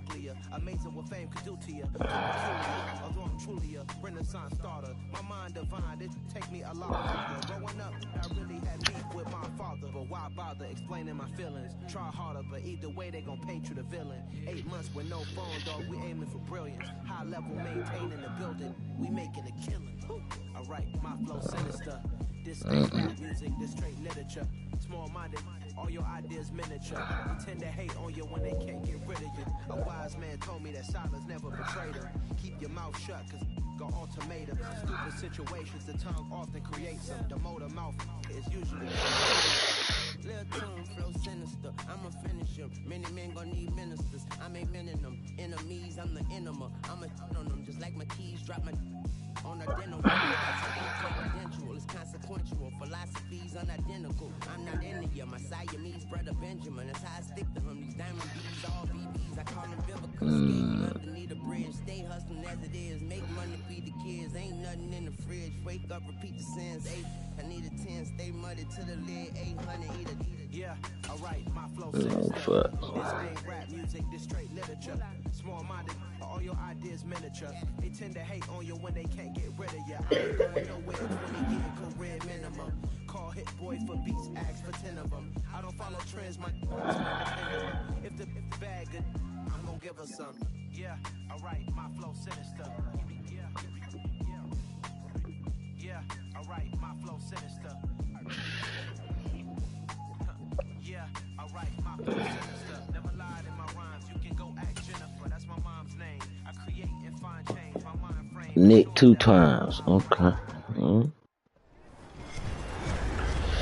nuclear. Amazing what fame could do to you. Peculiar, although I'm truly a Renaissance starter. My mind divine, it take me a lot longer. Growing up, I really had beef with my father, but why bother explaining my feelings? Try harder, but either way they gon' paint you the villain. 8 months with no phone, dog, we aiming for brilliance. High level maintaining the building, we making a killing. Alright, my flow sinister. This ain't rap music, this straight literature. Small-minded, all your ideas miniature. They tend to hate on you when they can't get rid of you. A wise man told me that silence never betrayed him. Keep your mouth shut, cause got ultimatum. Stupid situations, the tongue often creates them. The motor mouth is usually Lil' tune, flow sinister, I'ma finish him. Many men gon' need ministers, I make men in them. Enemies, I'm the enema. I'ma on them, just like my keys, drop my on a dental. Confidential, it's consequential. Philosophies unidentical. I'm not into you, my Siamese brother Benjamin. That's how I stick to him. These diamond B's, all BBs, I call them biblical. Skating underneath a bridge, stay hustling as it is. Make money, feed the kids, ain't nothing in the fridge. Wake up, repeat the sins. 8, I need a 10, stay muddy to the lid. 800, eat a. Yeah, alright, my flow sinister. This ain't rap music, this straight literature. Small-minded, all your ideas miniature. They tend to hate on you when they can't get rid of you. I ain't going nowhere, 20 year career minimum. Call Hit Boy for beats, ask for 10 of them. I don't follow trends, my if the bag good, I'm gonna give her some. Yeah, alright, my flow sinister. Yeah, alright, my flow sinister. Yeah, alright, my flow sinister. Never lied in my rhymes. You can go ask Jennifer. That's my mom's name. I create and find change. My mind frame. Nick 2 times. Okay.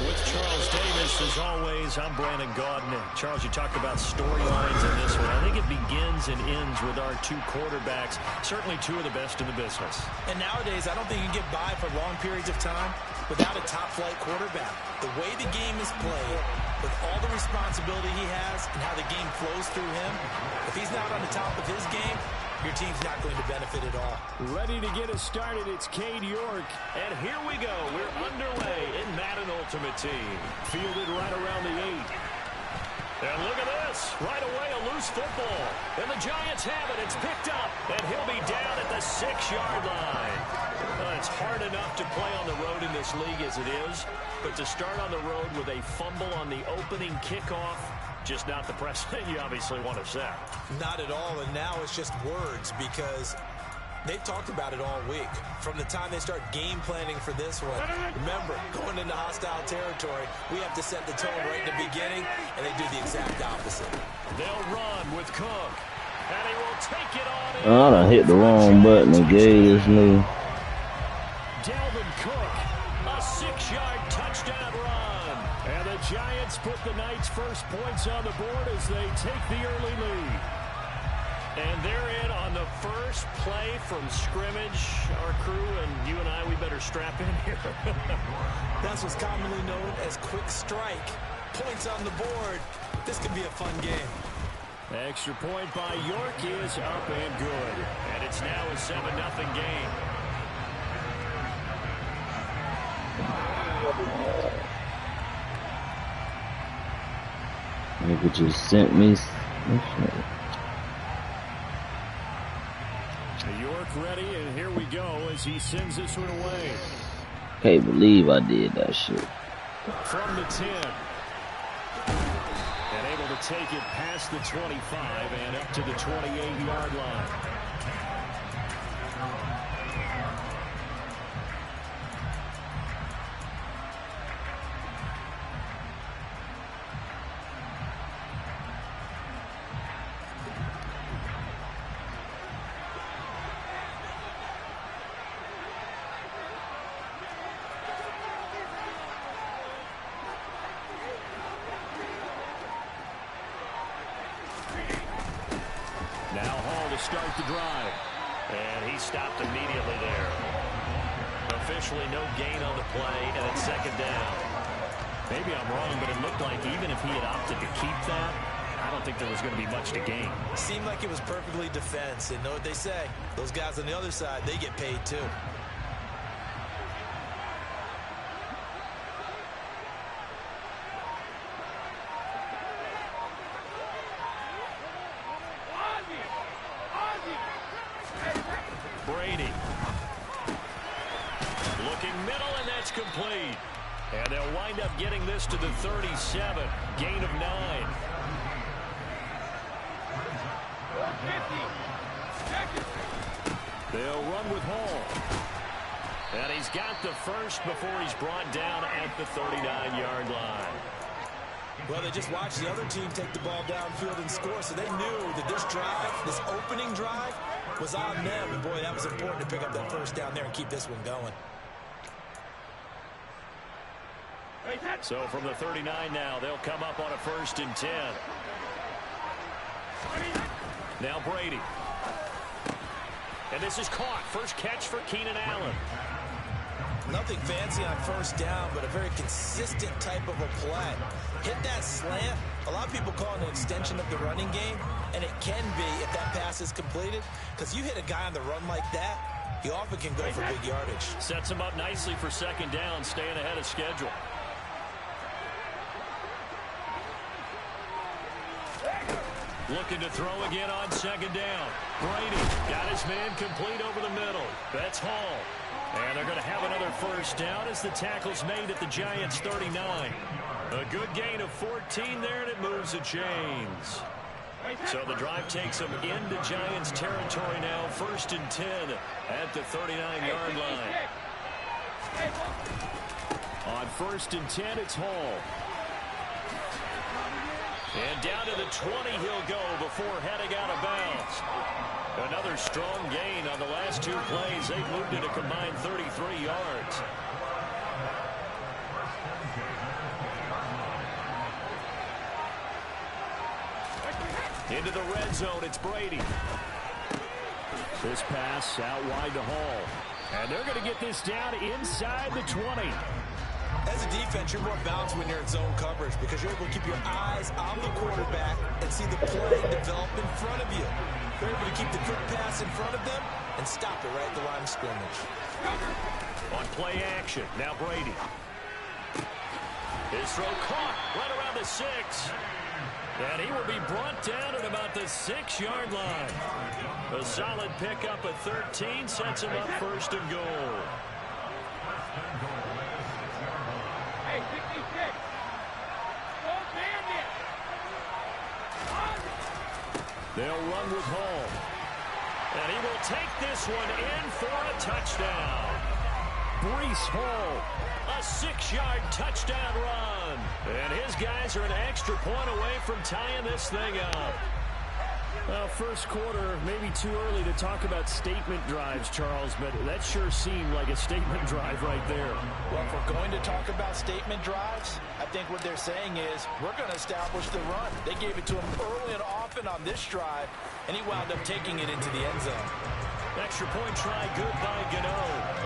With Charles Davis, as always, I'm Brandon Gaudin. Charles, you talked about storylines in this one. I think it begins and ends with our 2 quarterbacks. Certainly 2 of the best in the business. And nowadays, I don't think you can get by for long periods of time without a top-flight quarterback. The way the game is played, with all the responsibility he has and how the game flows through him, if he's not on the top of his game, your team's not going to benefit at all. Ready to get us started, it's Cade York. And here we go. We're underway in Madden Ultimate Team. Fielded right around the 8. And look at this. Right away, a loose football. And the Giants have it. It's picked up. And he'll be down at the 6-yard line. It's hard enough to play on the road in this league as it is. But to start on the road with a fumble on the opening kickoff, just not the precedent you obviously want to set. Not at all, and now it's just words because they've talked about it all week. From the time they start game planning for this one, remember, going into hostile territory, we have to set the tone right in the beginning, and they do the exact opposite. They'll run with Cook, and he will take it on in. I done hit the wrong button and gave this new. Dalvin Cook, a 6-yard touchdown run. And the Giants put the Knights' first points on the board as they take the early lead. And they're in on the first play from scrimmage. Our crew and you and I, we better strap in here. That's what's commonly known as quick strike. Points on the board. This could be a fun game. Extra point by York is up and good. And it's now a 7-0 game. Nigga just sent me. York ready, and here we go as he sends this one away. Can't believe I did that shit. From the 10. And able to take it past the 25 and up to the 28-yard line. Start the drive. And he stopped immediately there. Officially no gain on the play, and it's 2nd down. Maybe I'm wrong, but it looked like even if he had opted to keep that, I don't think there was going to be much to gain. Seemed like it was perfectly defense, and know what they say. Those guys on the other side, they get paid too. complete. And they'll wind up getting this to the 37. Gain of 9. They'll run with Hall. And he's got the first before he's brought down at the 39-yard line. Well, they just watched the other team take the ball downfield and score, so they knew that this drive, this opening drive, was on them. And, boy, that was important to pick up that first down there and keep this one going. So from the 39 now, they'll come up on a 1st and 10. Now Brady. And this is caught. First catch for Keenan Allen. Nothing fancy on first down, but a very consistent type of a play. Hit that slant. A lot of people call it an extension of the running game, and it can be if that pass is completed, because you hit a guy on the run like that, he often can go for big yardage. Sets him up nicely for 2nd down, staying ahead of schedule. Looking to throw again on 2nd down. Brady got his man complete over the middle. That's Hall. And they're going to have another 1st down as the tackle's made at the Giants' 39. A good gain of 14 there, and it moves the chains. So the drive takes them into Giants territory now. 1st and 10 at the 39-yard line. On 1st and 10, it's Hall. And down to the 20 he'll go before heading out of bounds. Another strong gain on the last 2 plays. They've moved it a combined 33 yards. Into the red zone, it's Brady. This pass out wide to Hall. And they're going to get this down inside the 20. As a defense, you're more balanced when you're in zone coverage because you're able to keep your eyes on the quarterback and see the play develop in front of you. You're able to keep the quick pass in front of them and stop it right at the line of scrimmage. On play action, now Brady. His throw caught right around the 6. And he will be brought down at about the 6-yard line. A solid pickup at 13 sets him up 1st and goal. They'll run with Hall. And he will take this one in for a touchdown. Breece Hall, a 6-yard touchdown run. And his guys are an extra point away from tying this thing up. Well, first quarter, maybe too early to talk about statement drives, Charles, but that sure seemed like a statement drive right there. Well, if we're going to talk about statement drives, I think what they're saying is we're going to establish the run. They gave it to him early and often on this drive, and he wound up taking it into the end zone. Extra point try good by Gano,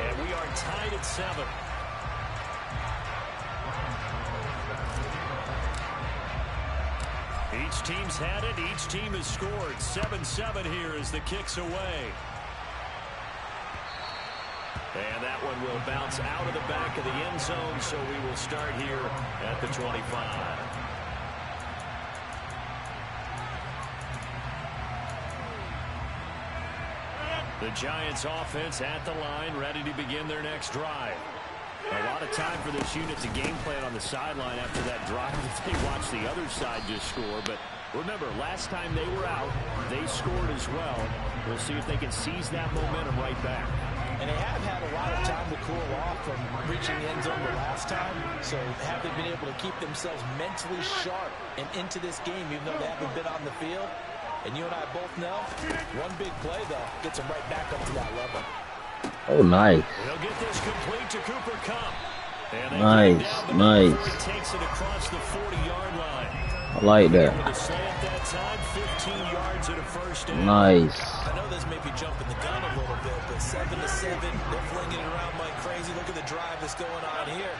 and we are tied at 7. Each team's had it. Each team has scored. 7-7 here as the kick's away. And that one will bounce out of the back of the end zone, so we will start here at the 25. The Giants offense at the line, ready to begin their next drive. A lot of time for this unit to game plan on the sideline after that drive that they watched the other side just score. But remember, last time they were out, they scored as well. We'll see if they can seize that momentum right back. And they have had a lot of time to cool off from reaching the end zone the last time. So have they been able to keep themselves mentally sharp and into this game, even though they haven't been on the field? And you and I both know, one big play, though, gets them right back up to that level. Oh, nice. They'll get this complete to Cooper Kupp. Nice, nice. He takes it across the 40-yard line. I like that. The slant that time, 15 yards at a 1st down. Nice. I know this may be jumping the gun a little bit, but 7-7, they're flinging it around like crazy. Look at the drive that's going on here.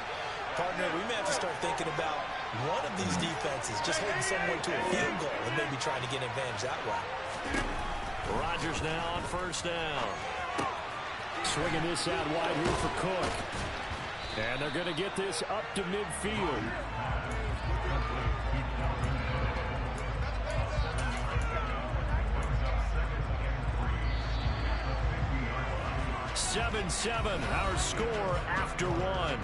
Partner, we may have to start thinking about one of these defenses just holding someone to a field goal and maybe trying to get an advantage that way. Rodgers now on 1st down. Swinging this out wide here for Cook. And they're going to get this up to midfield. 7-7, our score after one.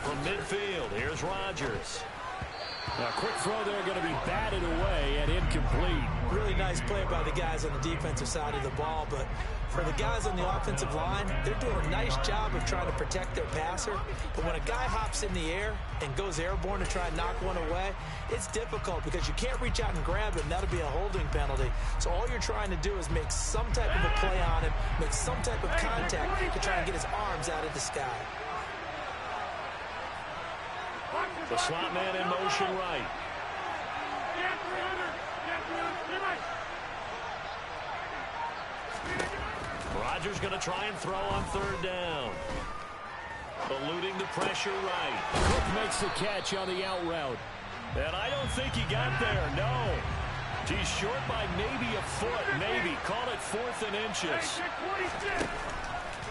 From midfield, here's Rodgers. A quick throw there, going to be batted away and incomplete. Really nice play by the guys on the defensive side of the ball, but for the guys on the offensive line, they're doing a nice job of trying to protect their passer. But when a guy hops in the air and goes airborne to try and knock one away, it's difficult because you can't reach out and grab him. That'll be a holding penalty. So all you're trying to do is make some type of a play on him, make some type of contact to try and get his arms out of the sky. The slot man in motion right. Rodgers going to try and throw on third down. Eluding the pressure right. Cook makes the catch on the out route. And I don't think he got there, no. He's short by maybe a foot, maybe. Call it 4th and inches.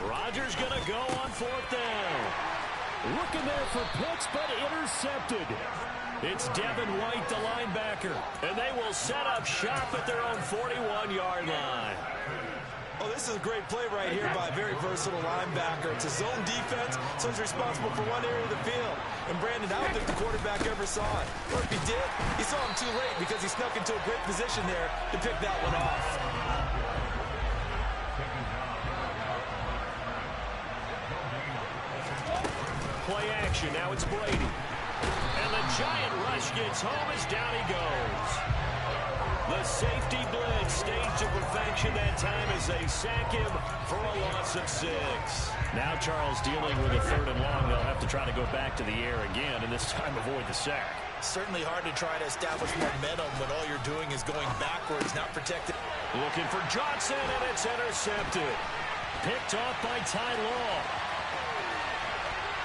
Rodgers going to go on 4th down. Looking there for picks, but intercepted. It's Devin White, the linebacker. And they will set up shop at their own 41-yard line. Oh, this is a great play right here by a very versatile linebacker. It's a zone defense, so he's responsible for one area of the field. And Brandon, I don't think the quarterback ever saw it. Or if he did, he saw him too late because he snuck into a great position there to pick that one off. Play action, now it's Brady. And the giant rush gets home as down he goes. The safety blitz staged to perfection that time as they sack him for a loss of 6. Now Charles dealing with a 3rd and long. They'll have to try to go back to the air again and this time avoid the sack. Certainly hard to try to establish momentum when all you're doing is going backwards, not protected. Looking for Johnson, and it's intercepted. Picked off by Ty Law.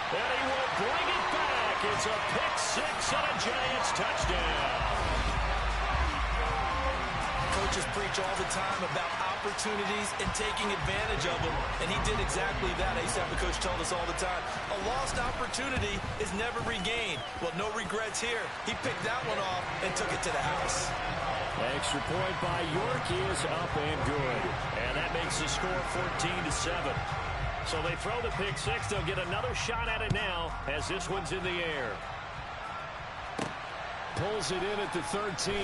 And he will bring it back. It's a pick 6 and a Giants touchdown. Coaches preach all the time about opportunities and taking advantage of them, and he did exactly that. I used to have a coach tell us all the time, a lost opportunity is never regained. Well, no regrets here. He picked that one off and took it to the house. Extra point by York is up and good. And that makes the score 14-7. So they throw the pick 6. They'll get another shot at it now as this one's in the air. Pulls it in at the 13.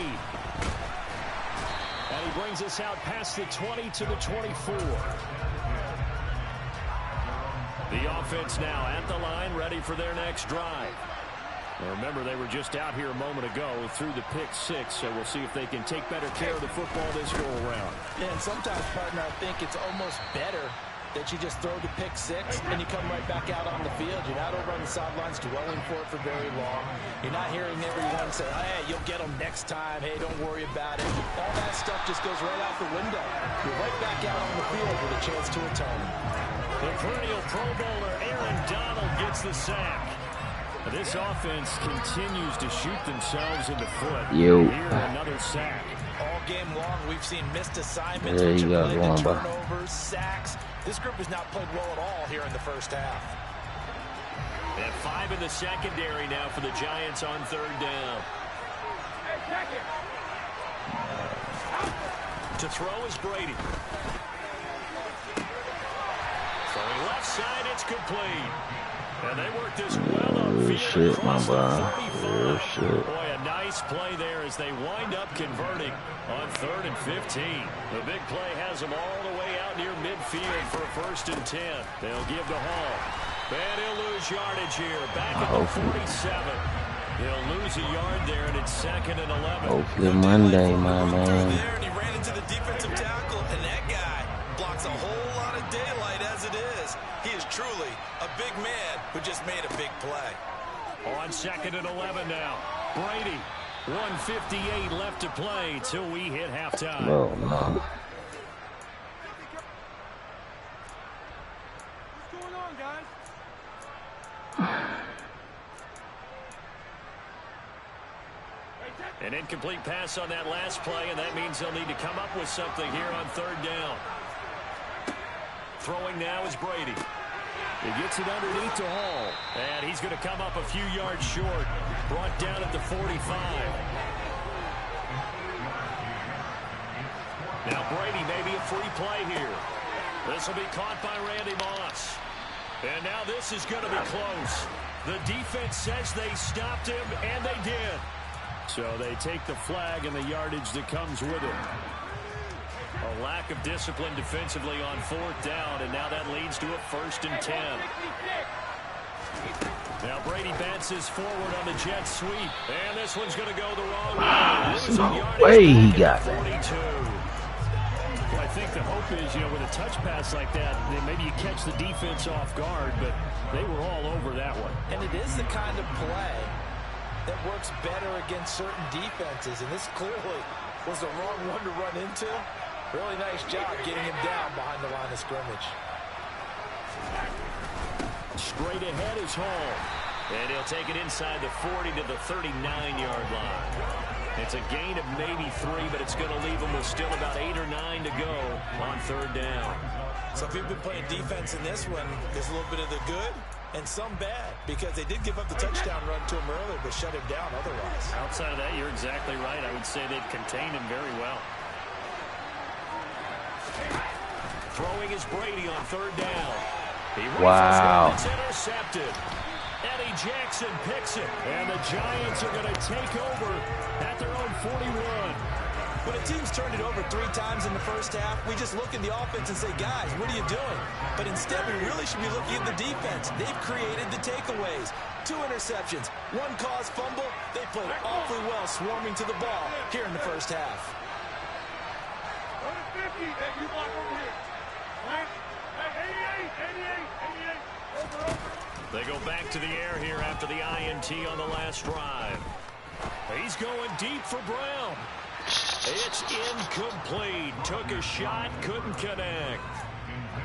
And he brings us out past the 20 to the 24. The offense now at the line, ready for their next drive. Now remember, they were just out here a moment ago through the pick 6, so we'll see if they can take better care of the football this go-around. Yeah, and sometimes, partner, I think it's almost better that you just throw the pick 6 and you come right back out on the field. You're not over on the sidelines dwelling for it for very long. You're not hearing everyone say, hey, you'll get them next time. Hey, don't worry about it. All that stuff just goes right out the window. You're right back out on the field with a chance to atone. The perennial Pro Bowler Aaron Donald gets the sack. This offense continues to shoot themselves in the foot. Here, another sack. All game long, we've seen missed assignments, which have led to turnovers, sacks. This group has not played well at all here in the first half. They have 5 in the secondary now for the Giants on 3rd down. To throw is Brady. Throwing left side, it's complete. And they work this well upfield across the 35. Boy, a nice play there as they wind up converting on 3rd and 15. The big play has them all the way out near midfield for a 1st and 10. They'll give to Hall. And he'll lose yardage here. Back at the 47. He'll lose a yard there, and it's 2nd and 11. Hopefully Monday, my man. There, and he ran into the defensive tackle, and that guy blocks a whole lot of daylight as it is. He is truly a big man who just made a big play. On 2nd and 11 now. Brady, 1:58 left to play till we hit halftime. Oh, no. An incomplete pass on that last play, and that means they'll need to come up with something here on third down. Throwing now is Brady. He gets it underneath to Hall. And he's going to come up a few yards short. Brought down at the 45. Now Brady maybe a free play here. This will be caught by Randy Moss. And now this is going to be close. The defense says they stopped him, and they did. So they take the flag and the yardage that comes with it. A lack of discipline defensively on fourth down, and now that leads to a 1st and 10. Now Brady bounces forward on the jet sweep, and this one's going to go the wrong way. No way he got that. Well, I think the hope is, with a touch pass like that, then maybe you catch the defense off guard, but they were all over that one. And it is the kind of play that works better against certain defenses, and this clearly was the wrong one to run into. Really nice job getting him down behind the line of scrimmage. Straight ahead is Hall. And he'll take it inside the 40 to the 39-yard line. It's a gain of maybe 3, but it's going to leave him with still about 8 or 9 to go on third down. So if you've been playing defense in this one, there's a little bit of the good and some bad, because they did give up the touchdown run to him earlier, but shut him down otherwise. Outside of that, you're exactly right. I would say they've contained him very well. Throwing is Brady on third down. He wow. It's intercepted. Eddie Jackson picks it. And the Giants are going to take over at their own 41. When a team's turned it over 3 times in the first half, we just look at the offense and say, guys, what are you doing? But instead, we really should be looking at the defense. They've created the takeaways. 2 interceptions, 1 caused fumble. They played awfully well swarming to the ball here in the first half. They go back to the air here after the INT on the last drive. He's going deep for Brown. It's incomplete. Took a shot, couldn't connect.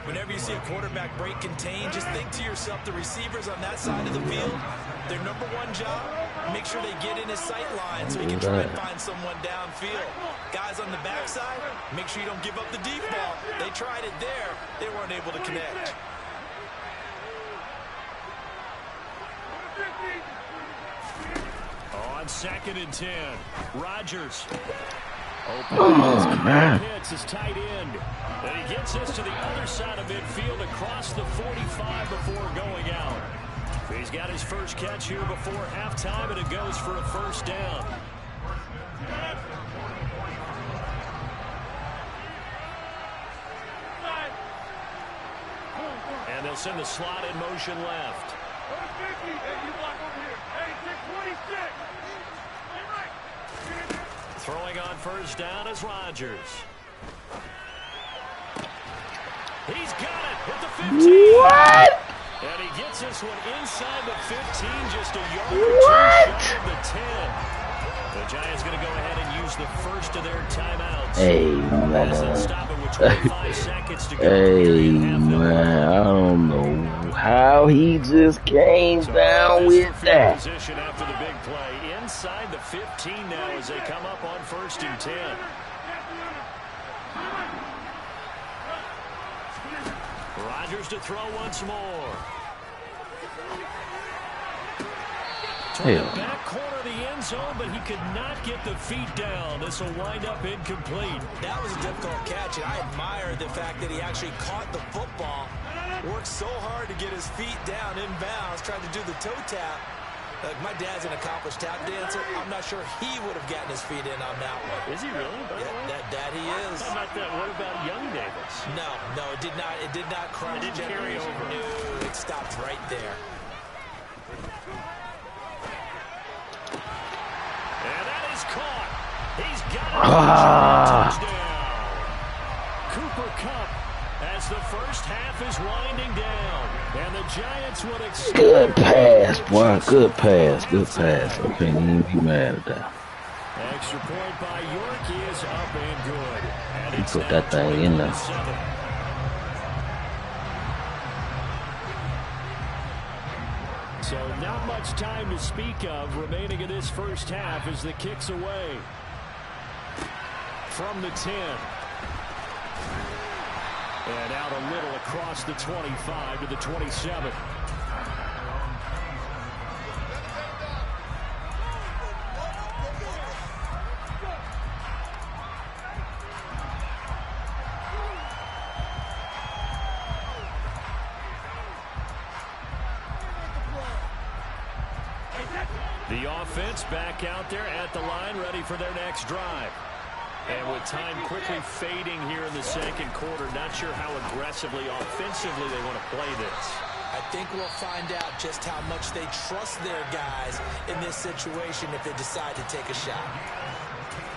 Whenever you see a quarterback break contain, just think to yourself, the receivers on that side of the field, their #1 job, make sure they get in his sight line so he can try and find someone downfield. Guys on the backside, make sure you don't give up the deep ball. They tried it there. They weren't able to connect. On 2nd and 10, Rodgers. Oh, man. Hits his tight end. And he gets this to the other side of midfield across the 45 before going out. He's got his first catch here before halftime, and it goes for a 1st down. And they'll send the slot in motion left. Throwing on 1st down is Rodgers. He's got it at the 15. What? And he gets this one inside the 15, just a yard or 2 shy of the 10. The Giants going to go ahead and use the first of their timeouts. Hey, man. Stop it with 25 seconds to go. Hey, man. I don't know how he just came down with that. Position after the big play. Inside the 15 now as they come up on 1st and 10. Rodgers to throw once more. Toward the back corner of the end zone, but he could not get the feet down. This will wind up incomplete. That was a difficult catch, and I admire the fact that he actually caught the football, worked so hard to get his feet down inbounds, tried to do the toe tap. Like, my dad's an accomplished tap dancer. I'm not sure he would have gotten his feet in on that one. Is he really? Yeah, that he is. How about that? What about young Davis? No, it did not. It did not cross. It didn't carry over. No, it stopped right there. And that is caught. He's got it. Touchdown. Cooper Kupp as the first half is winding down. And the Giants will extend. Good pass, boy. Good pass. Good pass. I can't even be mad at that. Extra point by York is up and good. And He put that thing in there. So not much much time to speak of remaining in this first half as the kick's away. From the 10. And out a little across the 25 to the 27. The offense back out there at the line, ready for their next drive. And with time quickly fading here in the second quarter, not sure how aggressively, offensively they want to play this. I think we'll find out just how much they trust their guys in this situation if they decide to take a shot.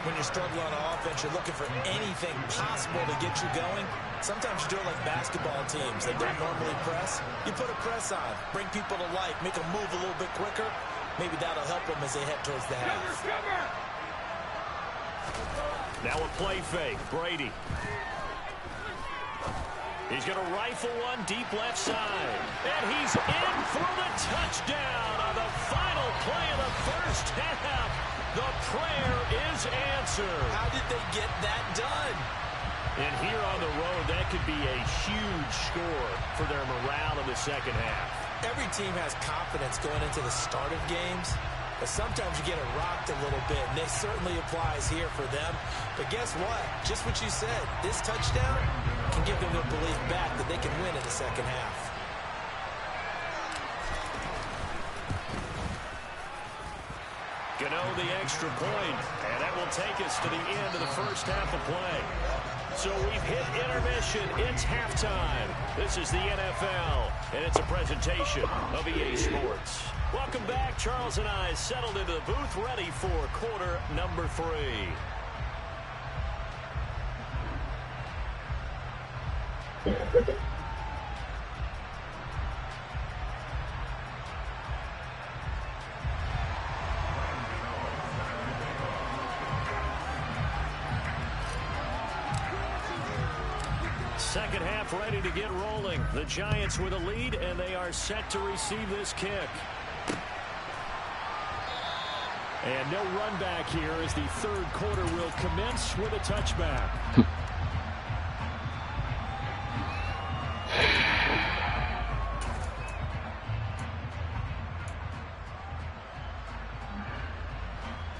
When you're struggling on offense, you're looking for anything possible to get you going. Sometimes you do it like basketball teams that don't normally press. You put a press on, bring people to life, make them move a little bit quicker. Maybe that'll help them as they head towards the half. Now a play fake. Brady. He's going to rifle one deep left side. And he's in for the touchdown on the final play of the first half. The prayer is answered. How did they get that done? And here on the road, that could be a huge score for their morale in the second half. Every team has confidence going into the start of games, but sometimes you get it rocked a little bit, and this certainly applies here for them. But guess what? Just what you said, this touchdown can give them their belief back that they can win in the second half. Gano the extra point, and that will take us to the end of the first half of play. So we've hit intermission. It's halftime. This is the NFL, and it's a presentation of EA Sports. Welcome back. Charles and I settled into the booth, ready for quarter number 3. Second half ready to get rolling. The Giants with a lead, and they are set to receive this kick. And no run back here as the third quarter will commence with a touchback.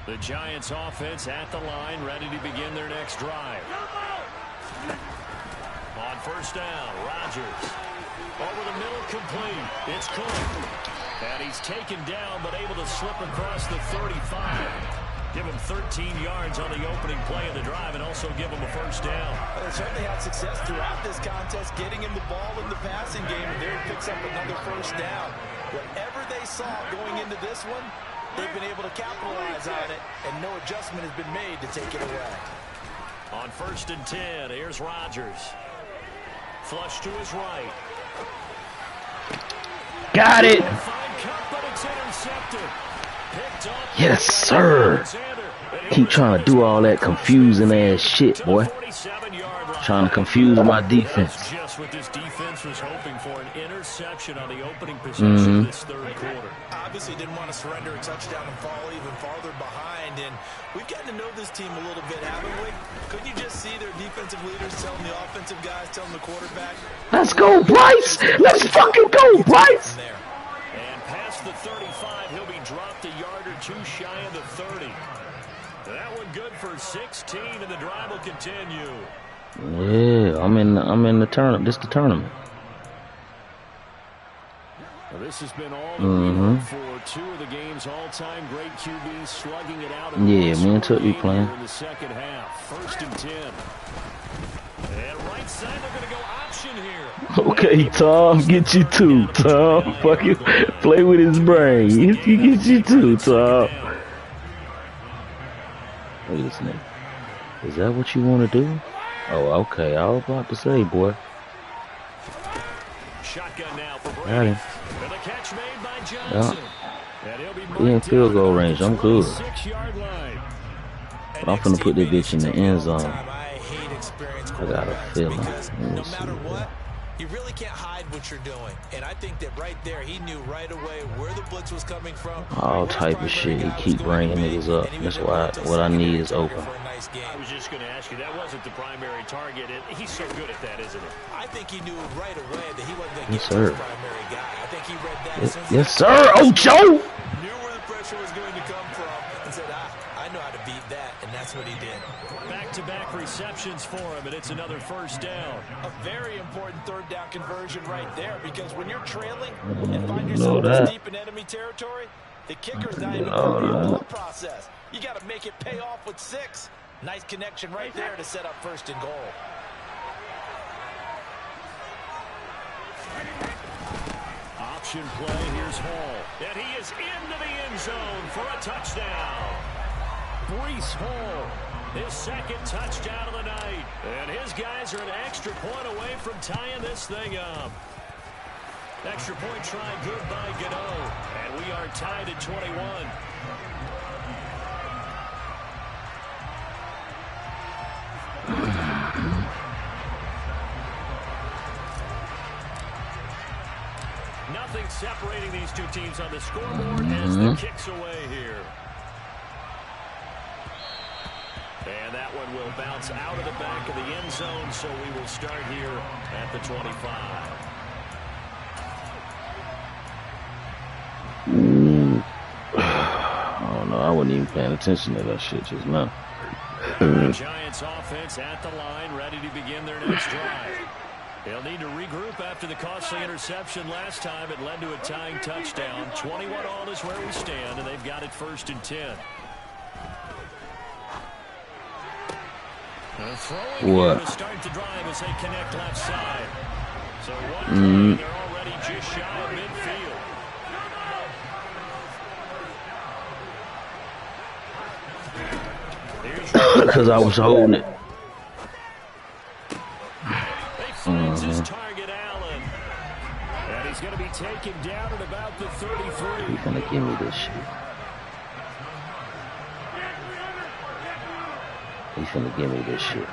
The Giants offense at the line, ready to begin their next drive. On first down, Rodgers. Over the middle, complete. It's Cook. And he's taken down, but able to slip across the 35. Give him 13 yards on the opening play of the drive and also give him a first down. They certainly had success throughout this contest, getting him the ball in the passing game, and there he picks up another first down. Whatever they saw going into this one, they've been able to capitalize on it, and no adjustment has been made to take it away. On first and 10, here's Rodgers. Flush to his right. Got it. Yes, sir. Keep trying to do all that confusing ass shit, boy. Trying to confuse my defense. Just what this defense was hoping for, an interception on the opening possession of this third quarter. Obviously didn't want to surrender a touchdown and fall even farther behind, and we've gotten to know this team a little bit, haven't we? Couldn't you just see their defensive leaders telling the offensive guys, telling the quarterback, let's go, Bryce! Let's fucking go, Bryce! And past the 35, he'll be dropped a yard or two shy of the 30. That one good for 16, and the drive will continue. Yeah, I'm in the tournament. This is the tournament. Well, this has been all that we hope for. Two of the game's all-time great QBs slugging it out. Yeah, me and Took be playing. In the second half, first and 10. And right side, they're going to go option here. Okay, Tom, get you too, Tom. Fucking play with his brain. He get you too, Tom. Look at this nigga. Is that what you want to do? Oh, okay. I was about to say, boy. Shotgun now for Brady. And the catch made by Johnson. Yeah. He in field goal range. I'm good. But I'm finna put this bitch in the end zone. I got a feeling. No matter what, You really can't hide what you're doing. And I think that right there, he knew right away where the blitz was coming from. All type of shit. He keep bringing niggas up. That's why what I need is open. I was just going to ask you, that wasn't the primary target. He's so good at that, isn't he? I think he knew right away that he wasn't going to Yes, get sir. the primary guy. I think he read that. Yes, sir. Oh, Joe. Knew where the pressure was going to come from and said, I know how to beat that, and that's what he did. Back-to-back receptions for him, and it's another first down. A very important third down conversion right there, because when you're trailing and find yourself this deep in enemy territory, the kicker is not even part of your thought process. You got to make it pay off with 6. Nice connection right there to set up first and goal. Option play, here's Hall. And he is into the end zone for a touchdown. Breece Hall, his second touchdown of the night. And his guys are an extra point away from tying this thing up. Extra point try good by Gano. And we are tied at 21. Nothing separating these two teams on the scoreboard as the kick's away here. And that one will bounce out of the back of the end zone, so we will start here at the 25. I don't know. I wasn't even paying attention to that shit just now. The Giants offense at the line, ready to begin their next drive. They'll need to regroup after the costly interception last time. It led to a tying touchdown. 21-all is where we stand, and they've got it 1st and 10. What? To start the drive as they connect left side. So one they're already just shy of midfield. Because I was holding it. His target, Allen. And he's going to be taken down at about the 33. He's going to give me this shit. He's going to give me this shit.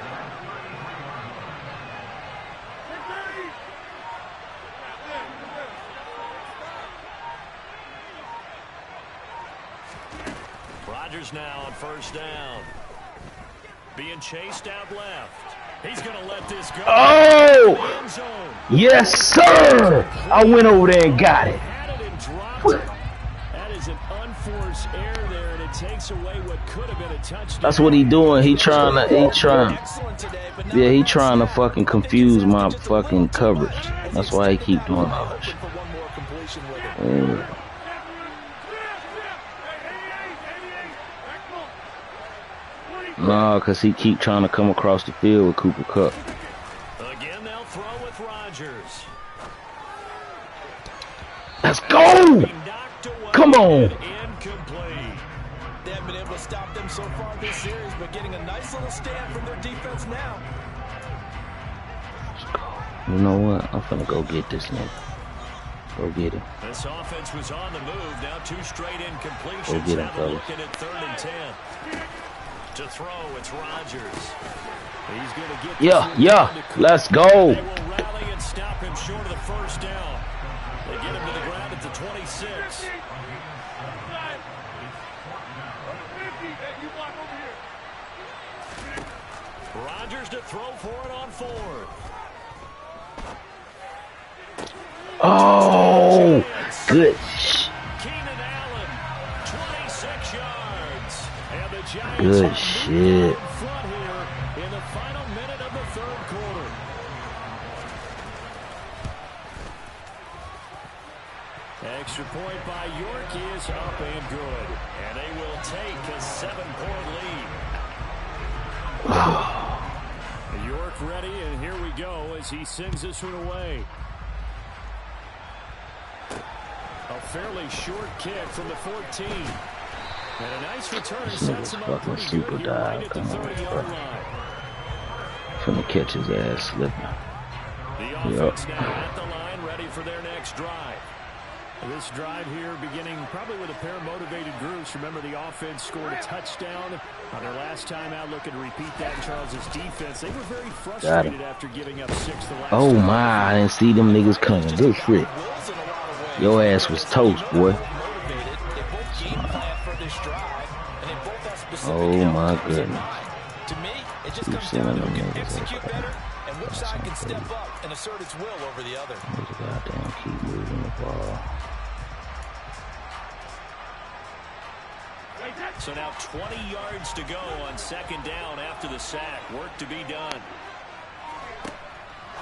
Rodgers now on 1st down. Being chased out left. He's going to let this go. Oh! Yes, sir! I went over there and got it. That is an unforced error there, and it takes away what could have been a touchdown. That's what he doing. He trying to fucking confuse my fucking coverage. That's why he keep doing all that shit. Nah, because he keep trying to come across the field with Cooper Kupp. Again, they'll throw with Rodgers. Let's go! Come on! Incomplete. They haven't been able to stop them so far this series, but getting a nice little stand from their defense now. You know what? I'm finna go get this nigga. Go get him. This offense was on the move. Now 2 straight incompletions. Go get him, Now fellas. looking at 3rd and 10. To throw, it's Rodgers. He's going to get let's go. They will rally and stop him short of the 1st down. They get him to the ground at the 26. Rodgers to throw for it on 4th. Oh, good. Keenan Allen, 26 yards. And the Giants Good shit. in front here in the final minute of the 3rd quarter. Extra point by York is up and good. And they will take a 7-point lead. York ready, and here we go as he sends this one away. A fairly short kick from the 14. And a nice return sets him up pretty super good here right dive. at the 30-yard line. Finna catch his ass slipping. The offense now at the line, ready for their next drive. This drive here beginning probably with a pair of motivated groups. Remember, the offense scored a touchdown on their last time out. Looking to repeat that in Charles's defense. They were very frustrated after giving up 6 the last Oh my, I didn't see them niggas coming. Good shit. Your ass was toast, boy. Oh my goodness. To me, it just comes down to who can execute better and which side can step up and assert its will over the other. Goddamn, keep moving the ball. So now 20 yards to go on second down after the sack. Work to be done.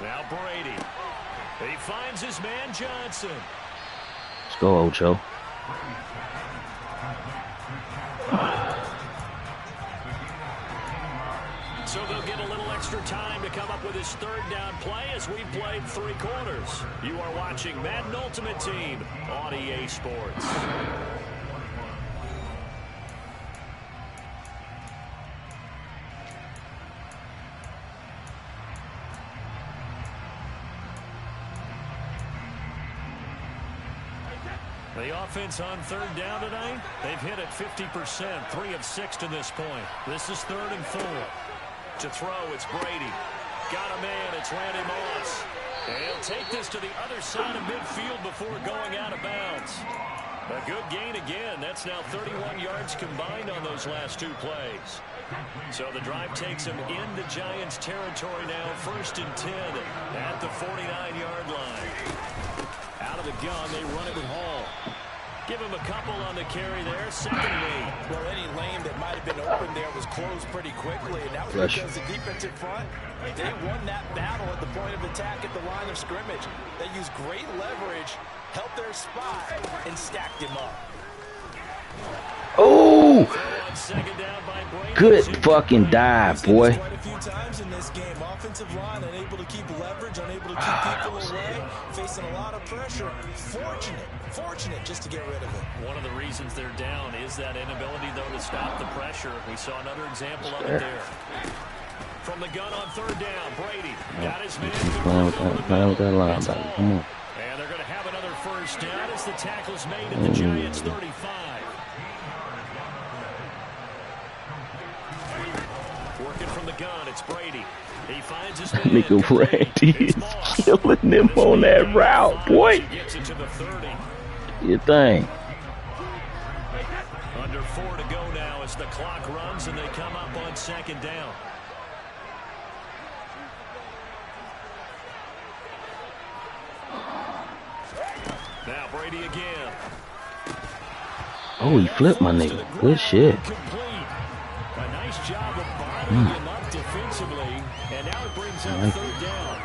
Now Brady. He finds his man Johnson. Let's go, Ocho. So they'll get a little extra time to come up with his third down play as we've played 3 quarters. You are watching Madden Ultimate Team on EA Sports. The offense on third down tonight, they've hit it 50%, 3 of 6 to this point. This is 3rd and 4. To throw, it's Brady. Got a man, it's Randy Moss. And he'll take this to the other side of midfield before going out of bounds. A good gain again. That's now 31 yards combined on those last 2 plays. So the drive takes him into Giants territory now, 1st and 10 at the 49-yard line. Out of the gun, they run it with Hall. Give him a couple on the carry there, 2nd and 8. Well, any lane that might have been open there was closed pretty quickly, and that was because the defensive front, they won that battle at the point of attack at the line of scrimmage. They used great leverage, helped their spot, and stacked him up. Oh! Good fucking dive, boy. Quite a few times in this game. Offensive line unable to keep leverage, unable to keep people away, facing a lot of pressure. Fortunate just to get rid of it. One of the reasons they're down is that inability, though, to stop the pressure. We saw another example of it there. From the gun on 3rd down, Brady got his man. Playing with that linebacker. Come on. And they're going to have another 1st down as the tackle's made at the Giants 35. Working from the gun, it's Brady. He finds his man. Nigga Randy is killing them on that route, boy. Gets it to the 30. Your thing. Under 4 to go now as the clock runs and they come up on 2nd down. Now Brady again. Oh, he flipped my nigga. Good shit. A nice job of bottling him up defensively, and now it brings up 3rd down.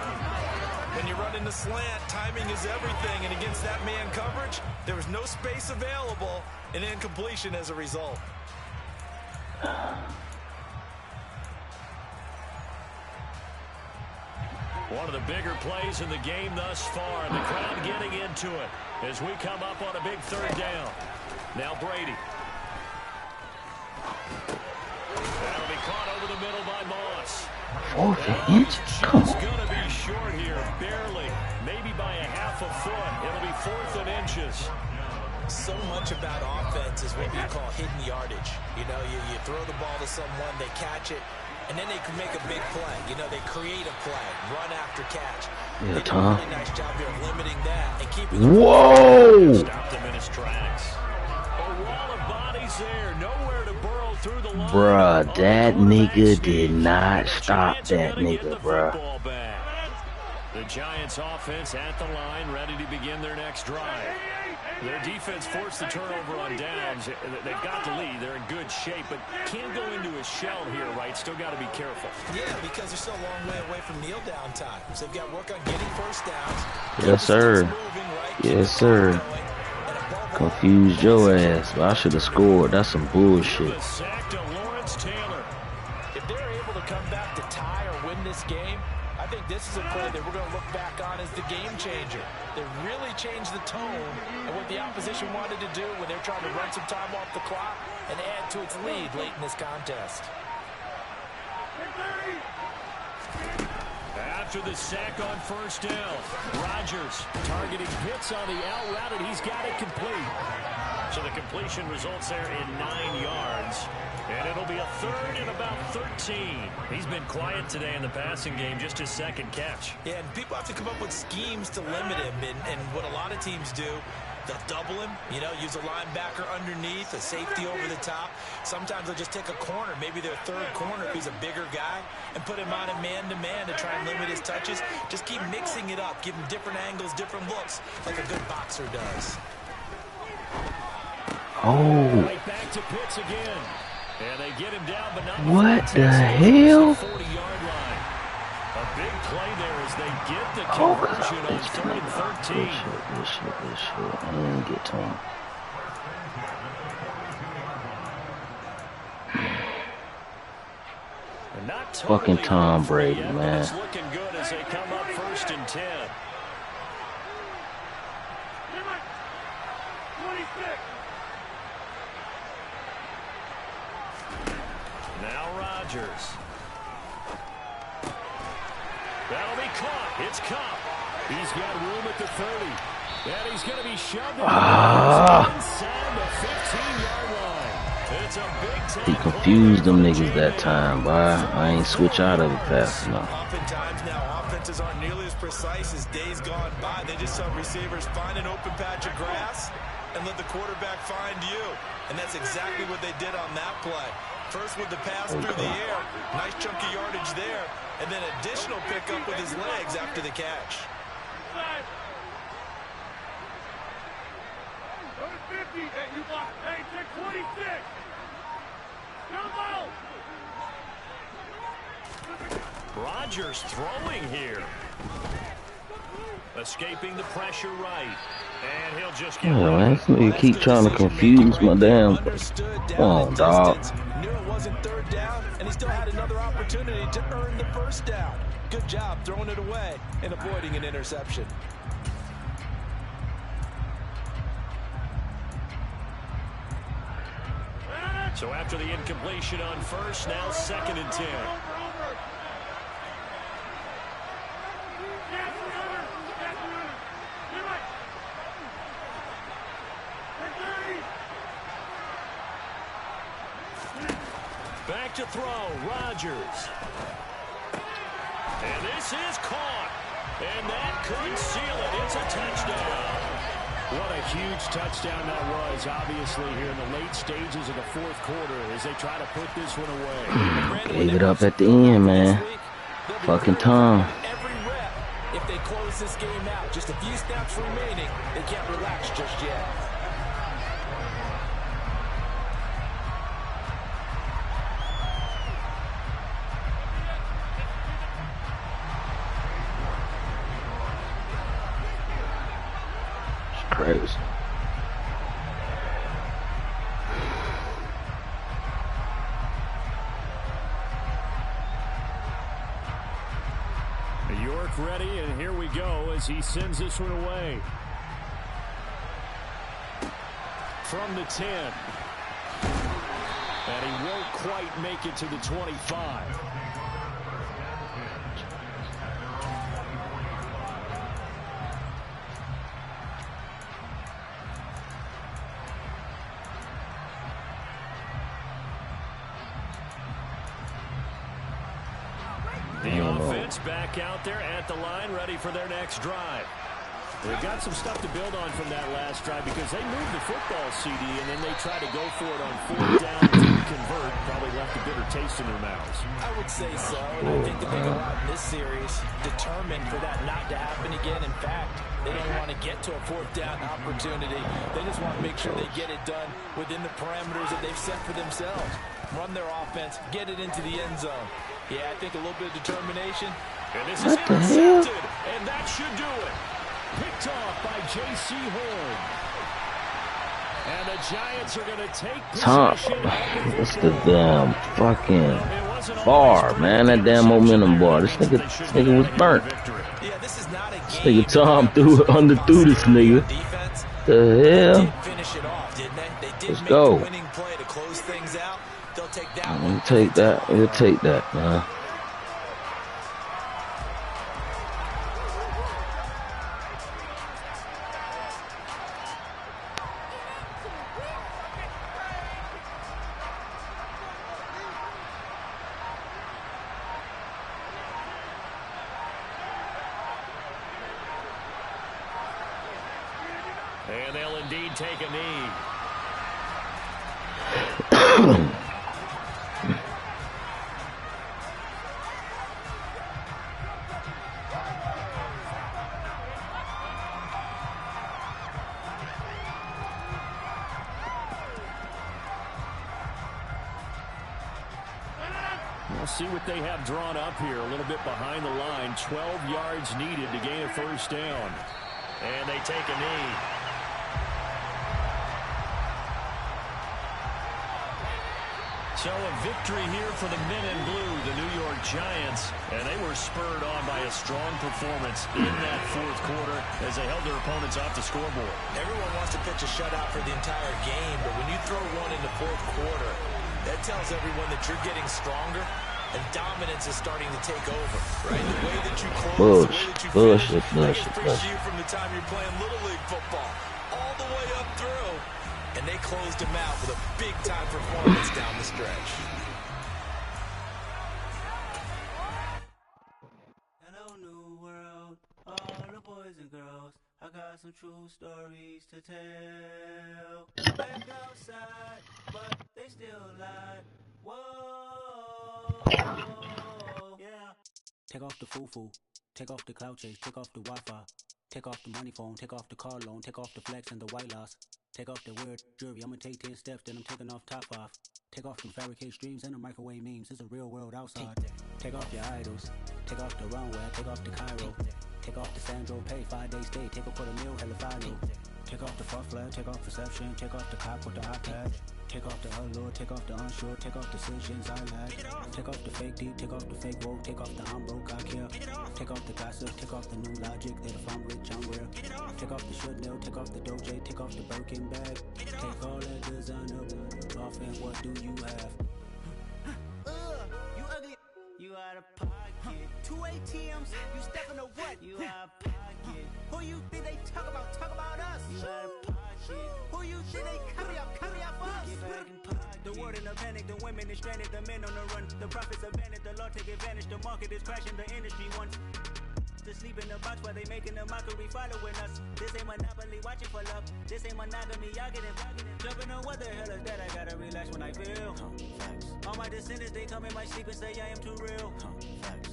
When you run in the slant, timing is everything, and against that man coverage, there was no space available, and incompletion as a result. One of the bigger plays in the game thus far, and the crowd getting into it as we come up on a big 3rd down. Now Brady. That'll be caught over the middle by Moss. 4th inch? Come It's on. going to be short here, barely, maybe by a half a foot. It'll be 4th and inches. So much about offense is what you call hidden yardage. You know, you throw the ball to someone, they catch it, and then they can make a big play. You know, they create a play, run after catch. Yeah, they do a Tom. really nice job here of limiting that and keeping Whoa! Stopped him in his tracks. A wall of bodies there, nowhere to burrow through the line. Bruh, that nigga did not stop that nigga, bruh. The Giants offense at the line, ready to begin their next drive. Their defense forced the turnover on downs. They've got the lead. They're in good shape, but can't go into a shell here, right? Still got to be careful. Yeah, because they're still a long way away from kneel down time. So they've got to work on getting 1st downs. Yes, sir. Yes, sir. Confused your ass, but I should have scored. That's some bullshit. The sack to Lawrence Taylor. If they're able to come back to tie or win this game, I think this is a play that we're going to look back on as the game changer. They really changed the tone of what the opposition wanted to do when they're trying to run some time off the clock and add to its lead late in this contest. After the sack on first down, Rodgers targeting Pitts on the out route, and he's got it complete. So the completion results there in 9 yards. And it'll be a third and about 13. He's been quiet today in the passing game, just his second catch. Yeah, and people have to come up with schemes to limit him. And what a lot of teams do, they'll double him, you know, use a linebacker underneath, a safety over the top. Sometimes they'll just take a corner, maybe their third corner if he's a bigger guy, and put him on a man-to-man to try and limit his touches. Just keep mixing it up, give him different angles, different looks, like a good boxer does. Oh. Right back to Pitts again. And they get him down, but not what the hell? 40-yard line. A big play there as they get the conversion on 3rd and 13. Good shit. I didn't get to him. Not totally fucking Tom Brady, yet, man. it's looking good as they come up 1st and 10. Now Rodgers. That'll be caught. It's Cup. He's got room at the 30. And he's going to be shoved inside the 15-yard line. It's a big time. He confused them niggas that time, boy. I ain't switch out of it fast enough. Oftentimes now, offenses aren't nearly as precise as days gone by. They just saw receivers find an open patch of grass and let the quarterback find you. And that's exactly what they did on that play. First with the pass through the air, nice chunky yardage there, and then additional pickup with his legs after the catch. Rodgers throwing here. Escaping the pressure right. And he'll just get man, you keep trying to confuse my damn. Oh, dog. Knew it wasn't 3rd down, and he still had another opportunity to earn the 1st down. Good job throwing it away and avoiding an interception. So after the incompletion on 1st, now 2nd and 10. Back to throw, Rodgers. And this is caught. And that could seal it. It's a touchdown. What a huge touchdown that was, obviously, here in the late stages of the 4th quarter as they try to put this one away. Gave it up at the end, man. Fucking Tom. Every rep, if they close this game out, just a few snaps remaining, they can't relax just yet. Crazy. York ready, and here we go as he sends this one away. From the 10. And he won't quite make it to the 25. The offense back out there at the line, ready for their next drive. They've got some stuff to build on from that last drive because they moved the football, CD, and then they tried to go for it on 4th down and didn't convert. Probably left a bitter taste in their mouths. I would say so, and I think that they go out in this series determined for that not to happen again. In fact, they don't want to get to a 4th down opportunity. They just want to make sure they get it done within the parameters that they've set for themselves. Run their offense, get it into the end zone. Yeah, I think a little bit of determination. And this is intercepted, and that should do it. Picked off by J.C. Horn. And the Giants are going to take possession. What's the damn fucking bar, man? That damn momentum bar. This nigga was burnt. This nigga Tom underthrew this nigga. The hell? Let's go. We'll take that. We'll take that, man. And they'll indeed take a knee. We'll see what they have drawn up here. A little bit behind the line. 12 yards needed to gain a first down. And they take a knee. So a victory here for the men in blue, the New York Giants. And they were spurred on by a strong performance in that fourth quarter as they held their opponents off the scoreboard. Everyone wants to pitch a shutout for the entire game, but when you throw one in the fourth quarter, that tells everyone that you're getting stronger and dominance is starting to take over, right? The way that you close, the way that you finish, I can appreciate you from the time you're playing Little League football all the way up through. And they closed him out with a big-time performance down the stretch. Hello, new world, all the boys and girls. I got some true stories to tell. Back outside, but they still lie. Whoa, yeah. Take off the foo-foo, take off the cloud chase, take off the Wi-Fi, take off the money phone, take off the car loan, take off the flex and the white loss. Take off the weird jewelry, I'ma take 10 steps, then I'm taking off top 5. Take off them fabricated streams and the microwave memes, it's a real world outside. Take off your idols, take off the runway, take off the Cairo. Take off the Sandro pay, 5 days stay, take a $250,000, hella final. Take off the fuck flag, take off perception, take off the cop with the iPad. Take off the allure, take off the unsure, take off decisions I lack. Take off the fake deep, take off the fake woke, take off the I'm broke, I care. Take off the gossip, take off the new logic that if I'm rich, I'm rare. Take off the should know, take off the Doge, take off the Birkin bag. Take all that designer off and what do you have? You ugly, you out of pocket. 2 ATMs, you stepping to what? You out of pocket. Who you think they talk about us? You out of pocket. Who you think they carry out for us? Get back in pocket. The world in a panic, the women is stranded, the men on the run. The profits abandoned, the law take advantage, the market is crashing, the industry wants to sleep in the box while they making a mockery following us. This ain't monopoly, watching for love. This ain't monogamy, y'all get it. Jumping on what the hell is that? I gotta relax when I feel. All my descendants, they come in my sleep and say I am too real.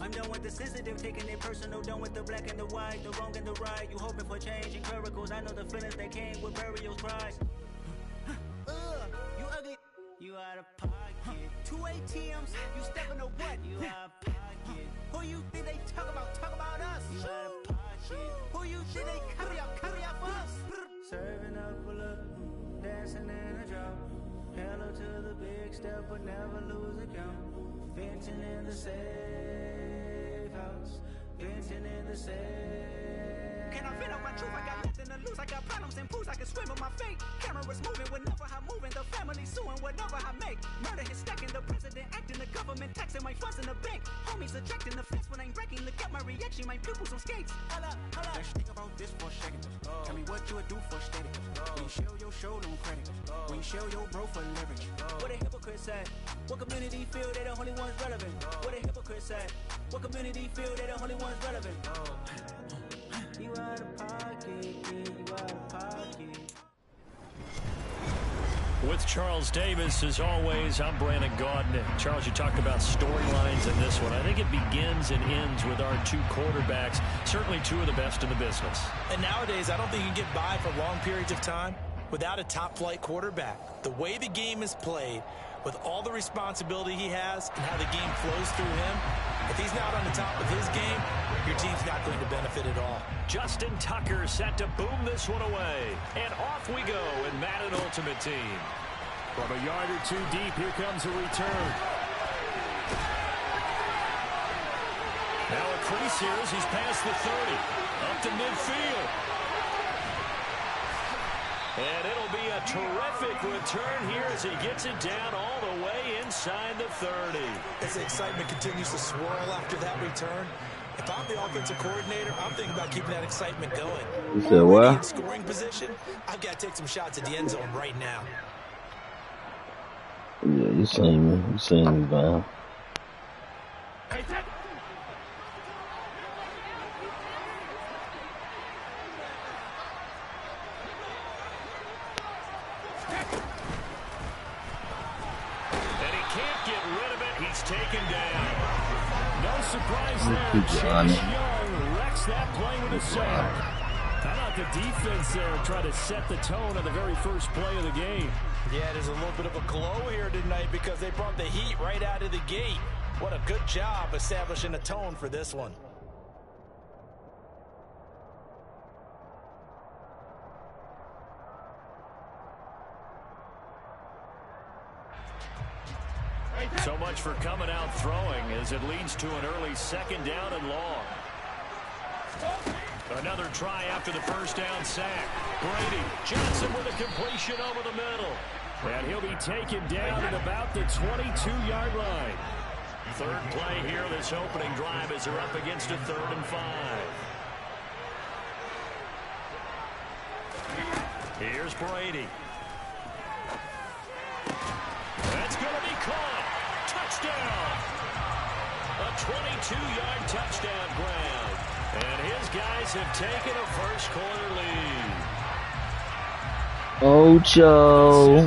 I'm done with the sensitive, taking it personal. Done with the black and the white, the wrong and the right. You hoping for change and miracles. I know the feelings that came with burials, cries. You ugly, you out of pocket. 2 ATMs, you stepping to what? You out of pocket. Who you think they talk about us? You out of pocket. Who you think they carry out for us? Serving up a look, dancing in a drop. Hello to the big step, but never lose a count. Venting in the safe house, venting in the safe. Can I vent out my truth? I got nothing to lose. I got problems and proofs. I can swim with my fate. Cameras moving whenever I'm moving. The family suing whatever I make. Murder is stacking. The president acting. The government taxing my funds in the bank. Homies ejecting the fence when I'm breaking. Look at my reaction. My pupils on skates. Hold up. Let's think about this for a second. Tell me what you would do for steady. When you show your show, no credit. When you show your bro for leverage. What a hypocrite said. What community feel they the only ones relevant? What a hypocrite said. What community feel they the only ones relevant? You out of pocket, yeah, you out of pocket. With Charles Davis, as always, I'm Brandon Gaudin. Charles, you talked about storylines in this one. I think it begins and ends with our two quarterbacks, certainly two of the best in the business. And nowadays, I don't think you can get by for long periods of time without a top-flight quarterback. The way the game is played, with all the responsibility he has and how the game flows through him, if he's not on the top of his game, your team's not going to benefit at all. Justin Tucker set to boom this one away. And off we go in Madden Ultimate Team. From a yard or two deep, here comes a return. Now a crease here as he's past the 30. Up to midfield. And it'll be a terrific return here as he gets it down all the way inside the 30. As the excitement continues to swirl after that return, if I'm the offensive coordinator, I'm thinking about keeping that excitement going. You said what? In scoring position, I've got to take some shots at the end zone right now. Yeah, you seen me. You seen me, man. gets taken down. No surprise there. Chase Young wrecks that play with a sack. How about the defense there try to set the tone on the very first play of the game? Yeah, there's a little bit of a glow here tonight because they brought the heat right out of the gate. What a good job establishing a tone for this one. So much for coming out throwing as it leads to an early second down and long. Another try after the first down sack. Brady Johnson with a completion over the middle. And he'll be taken down at about the 22-yard line. Third play here this opening drive as they're up against a 3rd and 5. Here's Brady. That's going to be caught. Touchdown. A 22-yard touchdown grab. And his guys have taken a first-quarter lead. Ocho.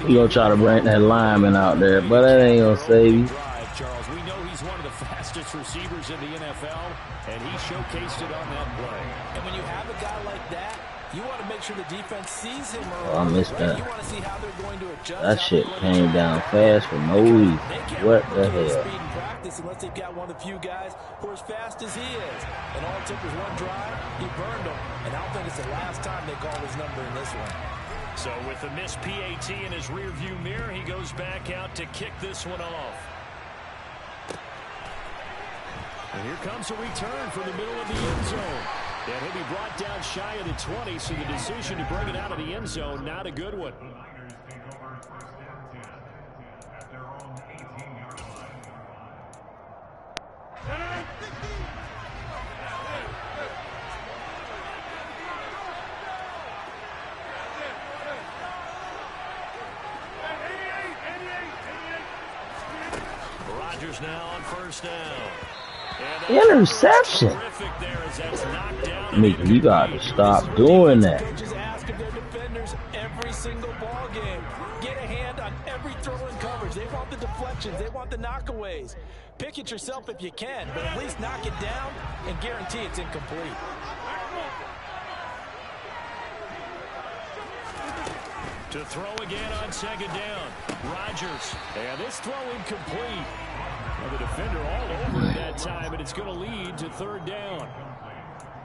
You gonna try to bring that lineman out there, but that ain't gonna save you. Charles, we know he's one of the fastest receivers in the NFL, and he showcased it on that play. And when you have a guy like that, you want to make sure the defense sees him early. Oh, I missed that. You want to see how they're going to adjust. That shit came down fast for no reason. What the hell? Speed in practice unless they've got one of the few guys who are as fast as he is. And all it took was one drive, he burned them. And I don't think it's the last time they call his number in this one. So with the missed PAT in his rearview mirror, he goes back out to kick this one off. And here comes a return from the middle of the end zone. And he'll be brought down shy of the 20, so the decision to bring it out of the end zone, not a good one. Rodgers now on first down. Interception. Mickey, you gotta stop doing that. Coaches ask of their defenders every single ball game. Get a hand on every throw in coverage. They want the deflections. They want the knockaways. Pick it yourself if you can, but at least knock it down and guarantee it's incomplete. To throw again on second down. Rodgers. And this throw incomplete. Well, the defender all over it that time, and it's going to lead to third down.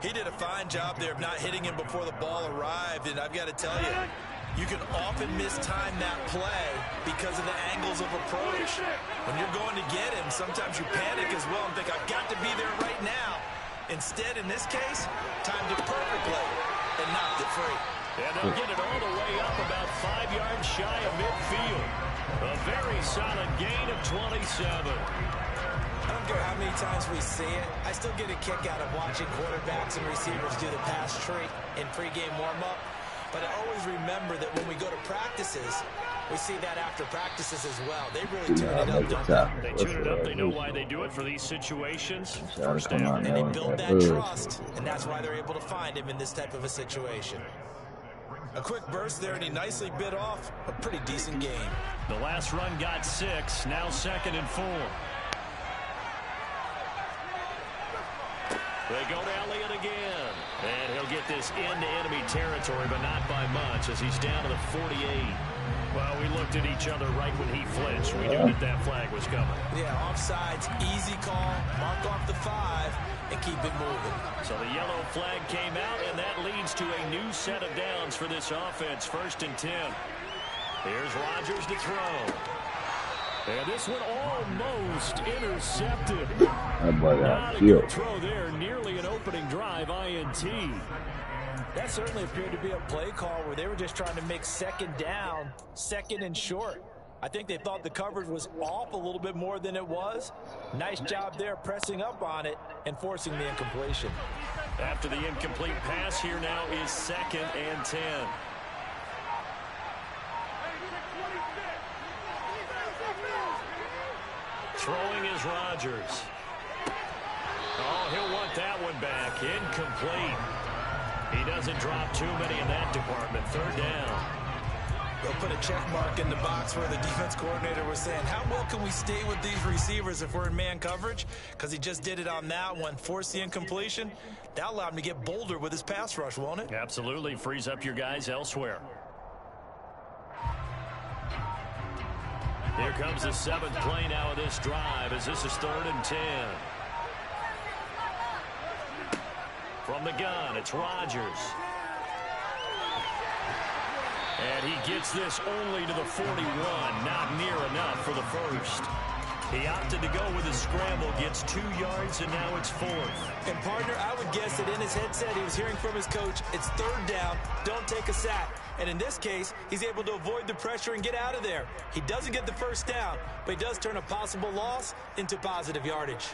He did a fine job there of not hitting him before the ball arrived, and I've got to tell you, you can often mistime that play because of the angles of approach. When you're going to get him, sometimes you panic as well and think, I've got to be there right now. Instead, in this case, timed it perfectly and knocked it free. And they'll get it all the way up about 5 yards shy of midfield. A very solid gain of 27. I don't care how many times we see it. I still get a kick out of watching quarterbacks and receivers do the pass trick in pregame warm-up. But I always remember that when we go to practices, we see that after practices as well. They really tune it up, don't they? They tune it up. They know why they do it for these situations. First down. And they build that trust, and that's why they're able to find him in this type of a situation. A quick burst there, and he nicely bit off a pretty decent game. The last run got 6, now 2nd and 4. They go to Elliott again. And he'll get this into enemy territory, but not by much as he's down to the 48. Well, we looked at each other right when he flinched. We knew that flag was coming. Yeah, offsides, easy call, mark off the 5, and keep it moving. So the yellow flag came out, and that leads to a new set of downs for this offense, 1st and 10. Here's Rodgers to throw. And this one almost intercepted. Not a good throw there, nearly an opening drive INT. That certainly appeared to be a play call where they were just trying to make second down, 2nd and short. I think they thought the coverage was off a little bit more than it was. Nice job there pressing up on it and forcing the incompletion. After the incomplete pass, here now is 2nd and 10. Throwing is Rodgers. Oh, he'll want that one back. Incomplete. He doesn't drop too many in that department. 3rd down. They'll put a check mark in the box where the defense coordinator was saying, how well can we stay with these receivers if we're in man coverage? Because he just did it on that one, forced the incompletion. That allowed him to get bolder with his pass rush, won't it? Absolutely. Frees up your guys elsewhere. Here comes the seventh play now of this drive as this is 3rd and 10. From the gun, it's Rodgers. And he gets this only to the 41, not near enough for the first. He opted to go with a scramble, gets 2 yards, and now it's 4th. And, partner, I would guess that in his headset he was hearing from his coach, it's 3rd down, don't take a sack. And in this case, he's able to avoid the pressure and get out of there. He doesn't get the first down, but he does turn a possible loss into positive yardage.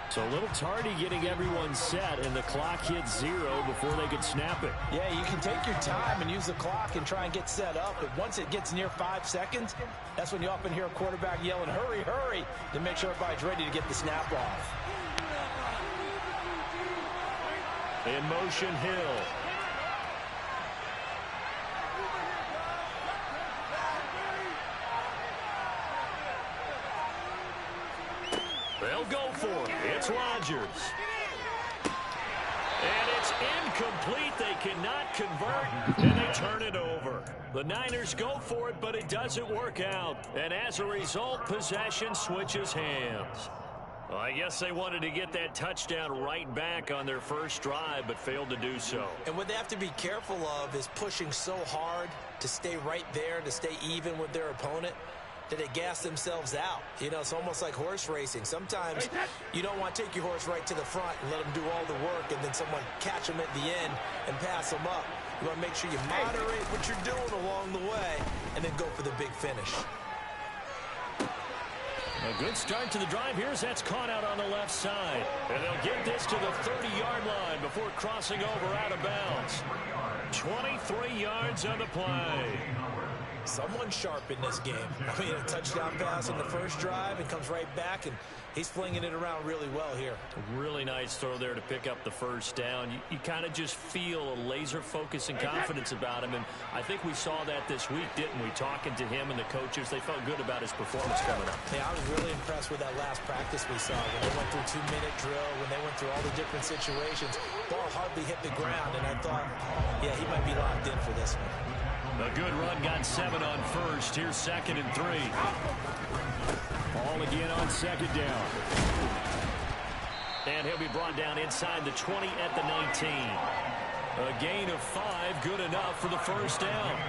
So a little tardy getting everyone set, and the clock hits 0 before they could snap it. Yeah, you can take your time and use the clock and try and get set up, but once it gets near 5 seconds, that's when you often hear a quarterback yelling, hurry, hurry, to make sure everybody's ready to get the snap off. In motion, Hill. They'll go for it. It's Rodgers. And it's incomplete. They cannot convert, and they turn it over. The Niners go for it, but it doesn't work out. And as a result, possession switches hands. Well, I guess they wanted to get that touchdown right back on their first drive, but failed to do so. And what they have to be careful of is pushing so hard to stay right there, to stay even with their opponent, that they gas themselves out. You know, it's almost like horse racing. Sometimes you don't want to take your horse right to the front and let them do all the work and then someone catch them at the end and pass them up. You want to make sure you moderate what you're doing along the way and then go for the big finish. A good start to the drive. Here's that's caught out on the left side. And they'll get this to the 30-yard line before crossing over out of bounds. 23 yards on the play. Someone sharp in this game. I mean, a touchdown pass on the first drive and comes right back, and he's flinging it around really well here. A really nice throw there to pick up the first down. You kind of just feel a laser focus and confidence about him, and I think we saw that this week, didn't we? Talking to him and the coaches, they felt good about his performance coming up. Yeah, I was really impressed with that last practice we saw when they went through 2-minute drill, when they went through all the different situations. Ball hardly hit the ground, and I thought, yeah, he might be locked in for this one. A good run, got 7 on first. Here's 2nd and 3. Ball again on 2nd down. And he'll be brought down inside the 20 at the 19. A gain of 5, good enough for the first down.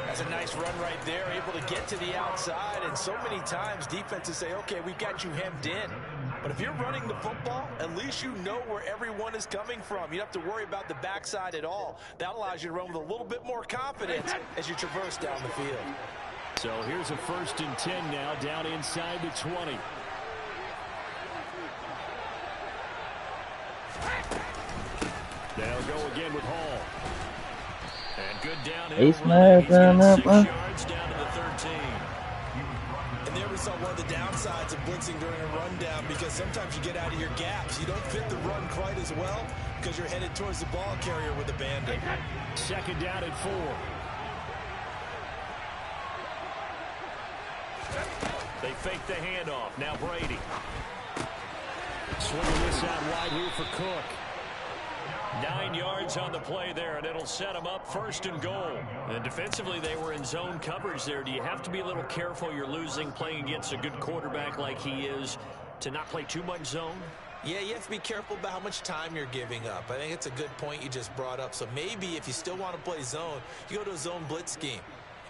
That's a nice run right there, able to get to the outside. And so many times defenses say, okay, we've got you hemmed in. But if you're running the football, at least you know where everyone is coming from. You don't have to worry about the backside at all. That allows you to run with a little bit more confidence as you traverse down the field. So here's a 1st and 10 now, down inside the 20. They'll go again with Hall. And good downhill. Ace man, 6 yards down to the 13. And there we saw one of the downsides of blitzing during a rundown, because sometimes you get out of your gaps. You don't fit the run quite as well because you're headed towards the ball carrier with a bandit. 2nd down at 4. They fake the handoff. Now Brady. Swinging this out wide here for Cook. 9 yards on the play there, and it'll set them up 1st and goal. And defensively, they were in zone coverage there. Do you have to be a little careful? You're losing, playing against a good quarterback like he is, to not play too much zone? Yeah, you have to be careful about how much time you're giving up. I think it's a good point you just brought up. So maybe if you still want to play zone, you go to a zone blitz scheme.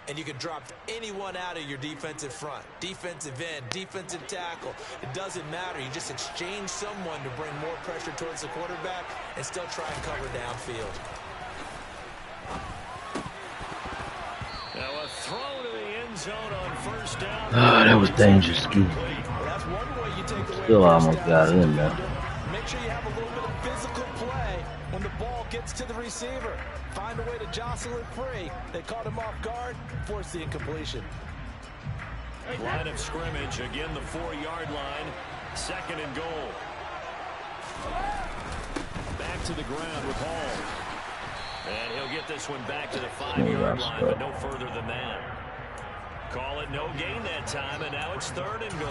And you can drop anyone out of your defensive front, defensive end, defensive tackle. It doesn't matter. You just exchange someone to bring more pressure towards the quarterback and still try and cover downfield. Now a throw to the end zone on 1st down. Oh, that was dangerous, Ski. Well, that's one way you take away Still first almost down. got it in there. Make sure you have a little bit of physical play when and the ball gets to the receiver. Find a way to jostle it free. They caught him off guard, forced the incompletion. Line of scrimmage, again the 4-yard line. 2nd and goal. Back to the ground with Hall. And he'll get this one back to the 5-yard line, but no further than that. Call it no gain that time, and now it's 3rd and goal.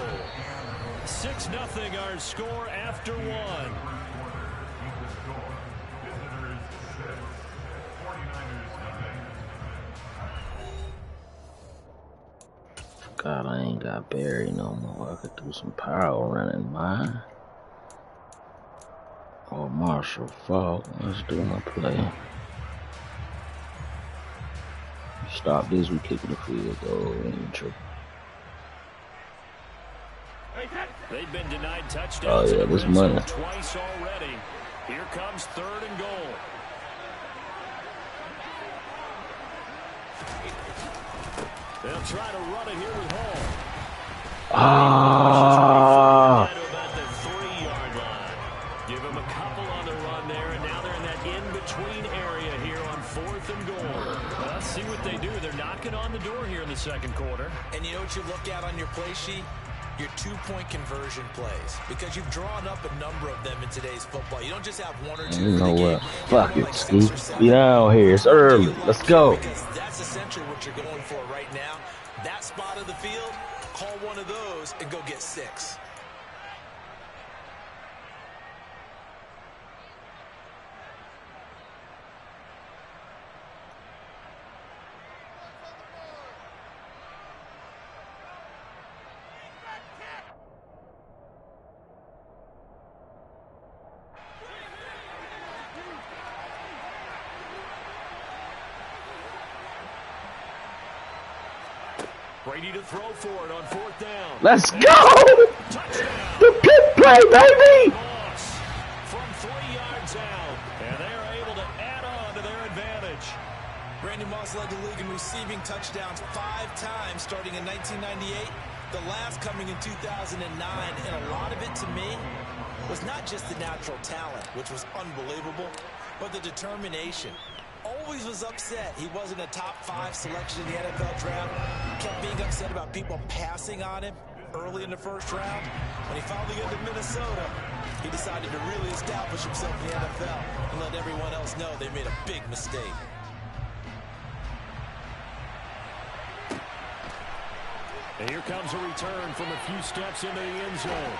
6-0 our score after 1. God, I ain't got Barry no more. I could do some power running mine. Or Marshall Falk. Let's do my play. Stop this, we kicking the field goal. They've been denied touchdowns. Oh yeah, this money. Twice already. Here comes 3rd and goal. They'll try to run it here with Hall. Ah. About the 3-yard line. Give them a couple on the run there, and now they're in that in-between area here on 4th and goal. Well, let's see what they do. They're knocking on the door here in the 2nd quarter. And you know what you look at on your play sheet? Your 2-point conversion plays, because you've drawn up a number of them in today's football. You don't just have 1 or 2. You know what? Fuck it, Scoop. Be down here. It's early. Let's go. Because that's essentially what you're going for right now. That spot of the field, call one of those and go get 6. Brady to throw for it on 4th down. Let's go! The pit play, baby! From 3 yards out, and they are able to add on to their advantage. Randy Moss led the league in receiving touchdowns 5 times starting in 1998, the last coming in 2009, and a lot of it to me was not just the natural talent, which was unbelievable, but the determination. Always was upset he wasn't a top 5 selection in the NFL draft. Kept being upset about people passing on him early in the 1st round. When he finally got to Minnesota, he decided to really establish himself in the NFL and let everyone else know they made a big mistake. And here comes a return from a few steps into the end zone.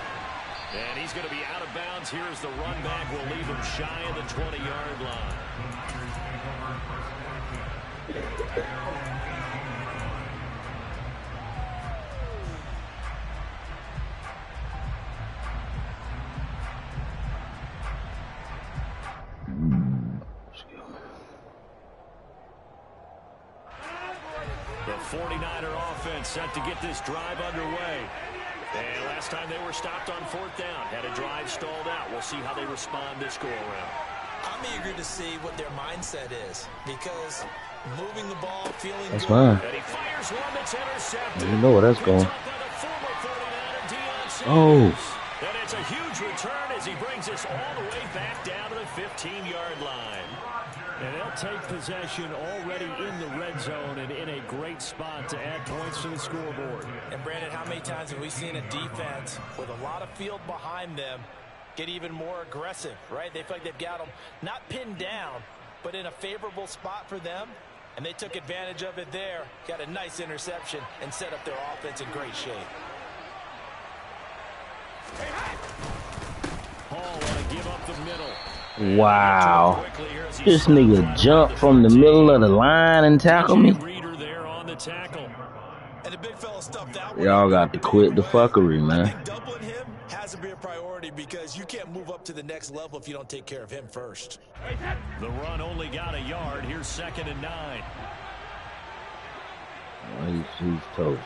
And he's going to be out of bounds here as the run back will leave him shy of the 20-yard line. The 49er offense set to get this drive underway. And last time they were stopped on 4th down, had a drive stalled out. We'll see how they respond this go-around. I'm eager to see what their mindset is, because moving the ball, feeling that's good. fine. And he fires one that's intercepted. You know where that's going. Oh. And it's a huge return as he brings us all the way back down to the 15-yard line. And they'll take possession already in the red zone and in a great spot to add points to the scoreboard. And Brandon, how many times have we seen a defense with a lot of field behind them get even more aggressive, right? They feel like they've got them not pinned down, but in a favorable spot for them. And they took advantage of it there, got a nice interception, and set up their offense in great shape. Hall want to give up the middle. Wow. This nigga jumped from the middle of the line and tackled me. Y'all got to quit the fuckery, man. Doubling him has to be a priority because you can't move up to the next level if you don't take care of him first. The run only got a yard. Here's 2nd and 9. Oh, he's toast.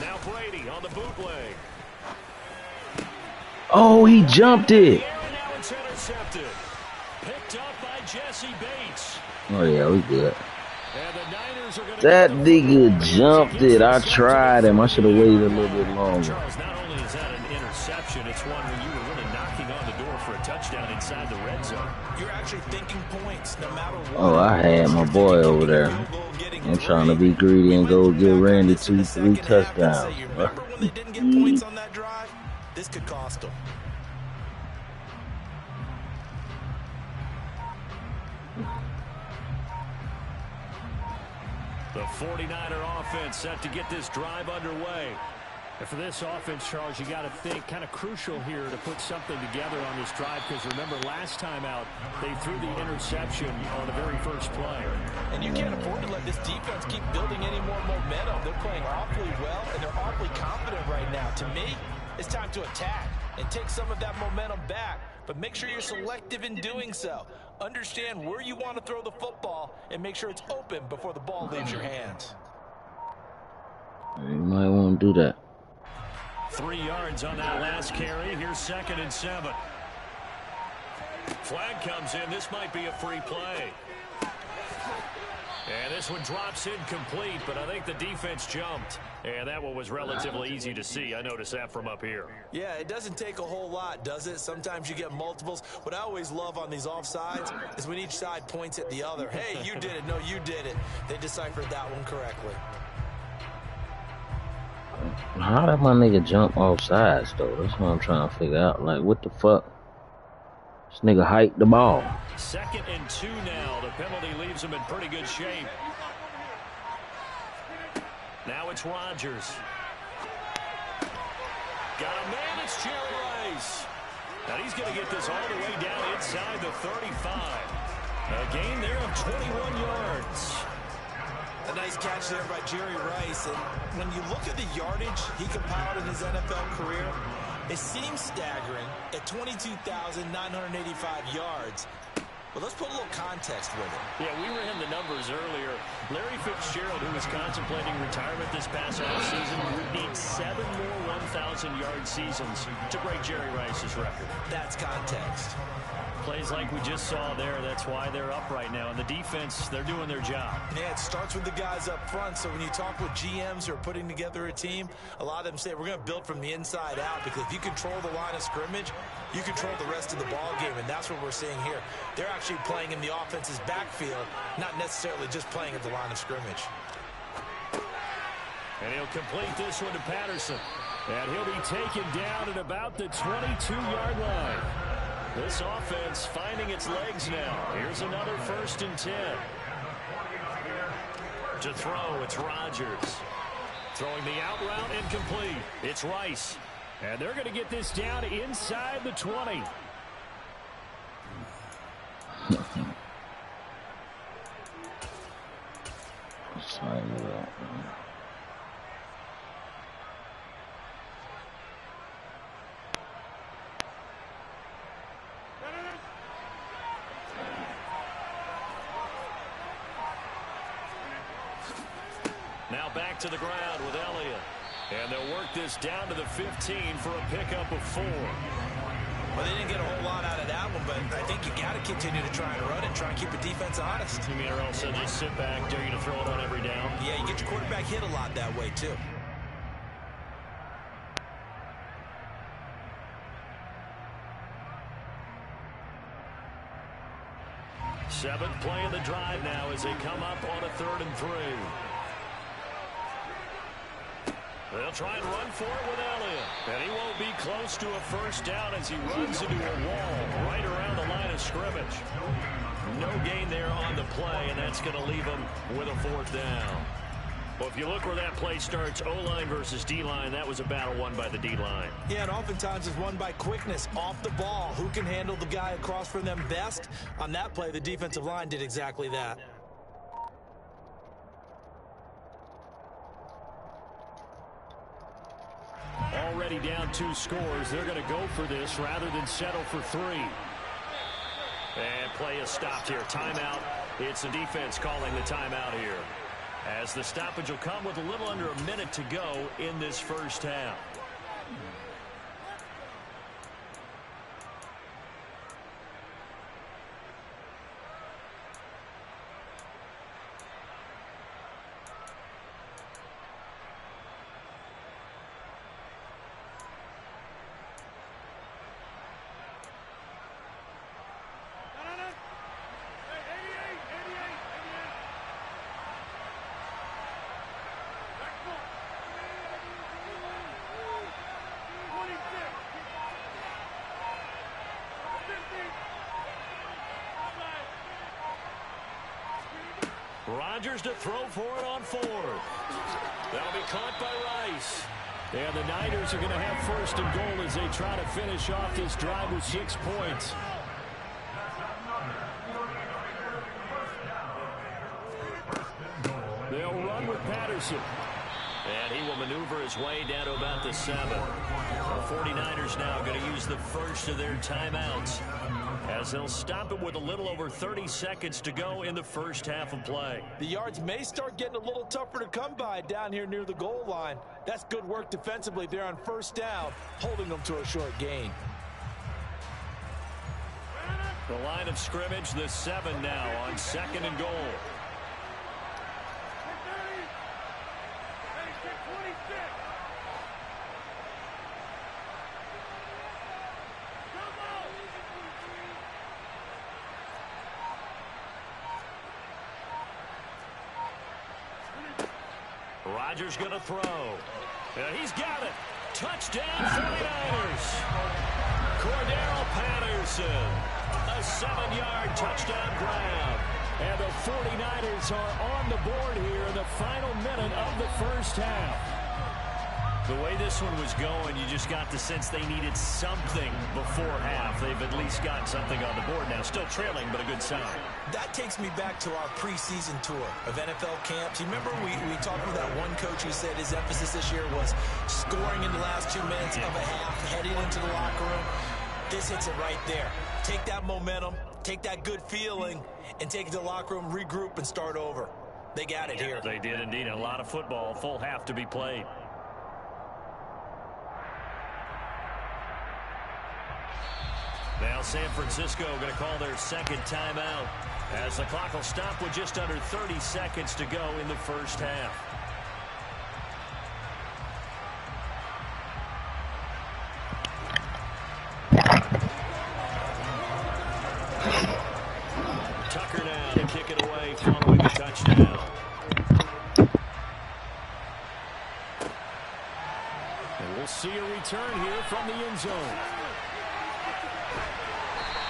Now Brady on the bootleg. Oh, he jumped it. Now it's intercepted. Picked up by Jesse Bates. Oh, yeah, we good. And the Niners are going That nigga jumped it. I tried him. I should have waited a little bit longer. Charles, not only is that an interception, interception, it's one when you were really knocking on the door for a touchdown inside the red zone. You're actually thinking points no matter what. Oh, I had my boy over there. I'm trying to be greedy and go get Randy 2-3 touchdowns. Remember when they didn't get points on that drive? This could cost them. The 49er offense set to get this drive underway. And for this offense, Charles, you got to think kind of crucial here to put something together on this drive, because remember last time out they threw the interception on the very first play. And you can't afford to let this defense keep building any more momentum. They're playing awfully well and they're awfully confident right now. To me, it's time to attack and take some of that momentum back, but make sure you're selective in doing so. Understand where you want to throw the football and make sure it's open before the ball leaves your hands. You might want to do that. 3 yards on that last carry. Here's 2nd and 7. Flag comes in. This might be a free play. And this one drops incomplete, but I think the defense jumped. And that one was relatively easy to see. I noticed that from up here. Yeah, it doesn't take a whole lot, does it? Sometimes you get multiples. What I always love on these offsides is when each side points at the other. Hey, you did it. No, you did it. They deciphered that one correctly. How did my nigga jump off sides, though? That's what I'm trying to figure out. Like, what the fuck? This nigga hiked the ball. 2nd and 2 now. The penalty leaves him in pretty good shape. Now it's Rodgers. Got a man. It's Jerry Rice. Now he's going to get this all the way down inside the 35. A gain there of 21 yards. A nice catch there by Jerry Rice. And when you look at the yardage he compiled in his NFL career, it seems staggering at 22,985 yards. But let's put a little context with it. Yeah, we ran the numbers earlier. Larry Fitzgerald, who was contemplating retirement this past offseason, would need 7 more 1,000-yard seasons to break Jerry Rice's record. That's context. Plays like we just saw there, that's why they're up right now. And the defense, they're doing their job. Yeah, it starts with the guys up front. So when you talk with GMs who are putting together a team, a lot of them say we're going to build from the inside out, because if you control the line of scrimmage, you control the rest of the ball game, and that's what we're seeing here. They're actually playing in the offense's backfield, not necessarily just playing at the line of scrimmage. And he'll complete this one to Patterson. And he'll be taken down at about the 22-yard line. This offense finding its legs now. Here's another 1st and 10. To throw, it's Rodgers. Throwing the out route, incomplete. It's Rice. And they're going to get this down inside the 20. Now back to the ground with Elliott. And they'll work this down to the 15 for a pickup of 4. Well, they didn't get a whole lot out of that one, but I think you got to continue to try and run it, try and keep the defense honest. You mean, or else they'll just sit back, dare you to throw it on every down? Yeah, you get your quarterback hit a lot that way, too. Seventh play of the drive now as they come up on a 3rd and 3. They'll try and run for it with Elliott. And he won't be close to a first down as he runs into a wall right around the line of scrimmage. No gain there on the play, and that's going to leave him with a 4th down. Well, if you look where that play starts, O-line versus D-line, that was a battle won by the D-line. Yeah, and oftentimes it's won by quickness off the ball. Who can handle the guy across from them best? On that play, the defensive line did exactly that. Already down 2 scores. They're going to go for this rather than settle for 3. And play is stopped here. Timeout. It's the defense calling the timeout here, as the stoppage will come with a little under a minute to go in this first half. Rodgers to throw for it on 4th. That'll be caught by Rice. And the Niners are going to have 1st and goal as they try to finish off this drive with 6 points. They'll run with Patterson. And he will maneuver his way down to about the 7. The 49ers now going to use the first of their timeouts as they'll stop it with a little over 30 seconds to go in the first half of play. The yards may start getting a little tougher to come by down here near the goal line. That's good work defensively there on 1st down, holding them to a short gain. The line of scrimmage, the 7 now on 2nd and goal. Rodgers going to throw. He's got it. Touchdown 49ers. Cordero Patterson. A 7-yard touchdown grab. And the 49ers are on the board here in the final minute of the first half. The way this one was going, you just got the sense they needed something before half. They've at least got something on the board now. Still trailing, but a good sign. That takes me back to our preseason tour of NFL camps. You remember we talked with that one coach who said his emphasis this year was scoring in the last 2 minutes of a half, heading into the locker room. This hits it right there. Take that momentum, take that good feeling, and take it to the locker room, regroup, and start over. They got it here. They did indeed. A lot of football, full half to be played. Now San Francisco going to call their 2nd timeout as the clock will stop with just under 30 seconds to go in the first half. Tucker now to kick it away following the touchdown. And we'll see a return here from the end zone.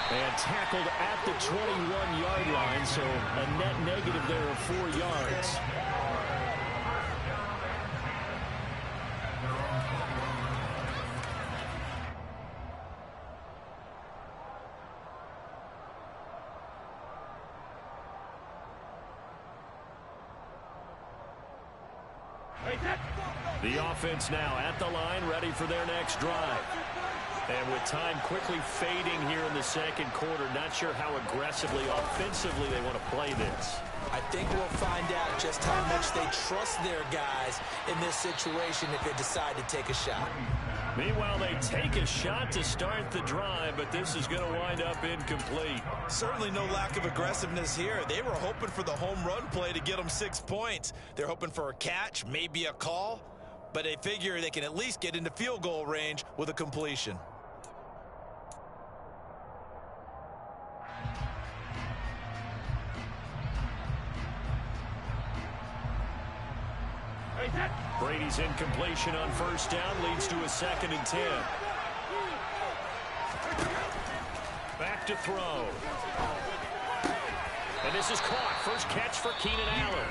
And tackled at the 21-yard line, so a net negative there of 4 yards. The offense now at the line, ready for their next drive. And with time quickly fading here in the 2nd quarter, not sure how aggressively, offensively they want to play this. I think we'll find out just how much they trust their guys in this situation if they decide to take a shot. Meanwhile, they take a shot to start the drive, but this is going to wind up incomplete. Certainly no lack of aggressiveness here. They were hoping for the home run play to get them 6 points. They're hoping for a catch, maybe a call, but they figure they can at least get into field goal range with a completion. Brady's incompletion on 1st down leads to a 2nd and 10. Back to throw. And this is caught. First catch for Keenan Allen.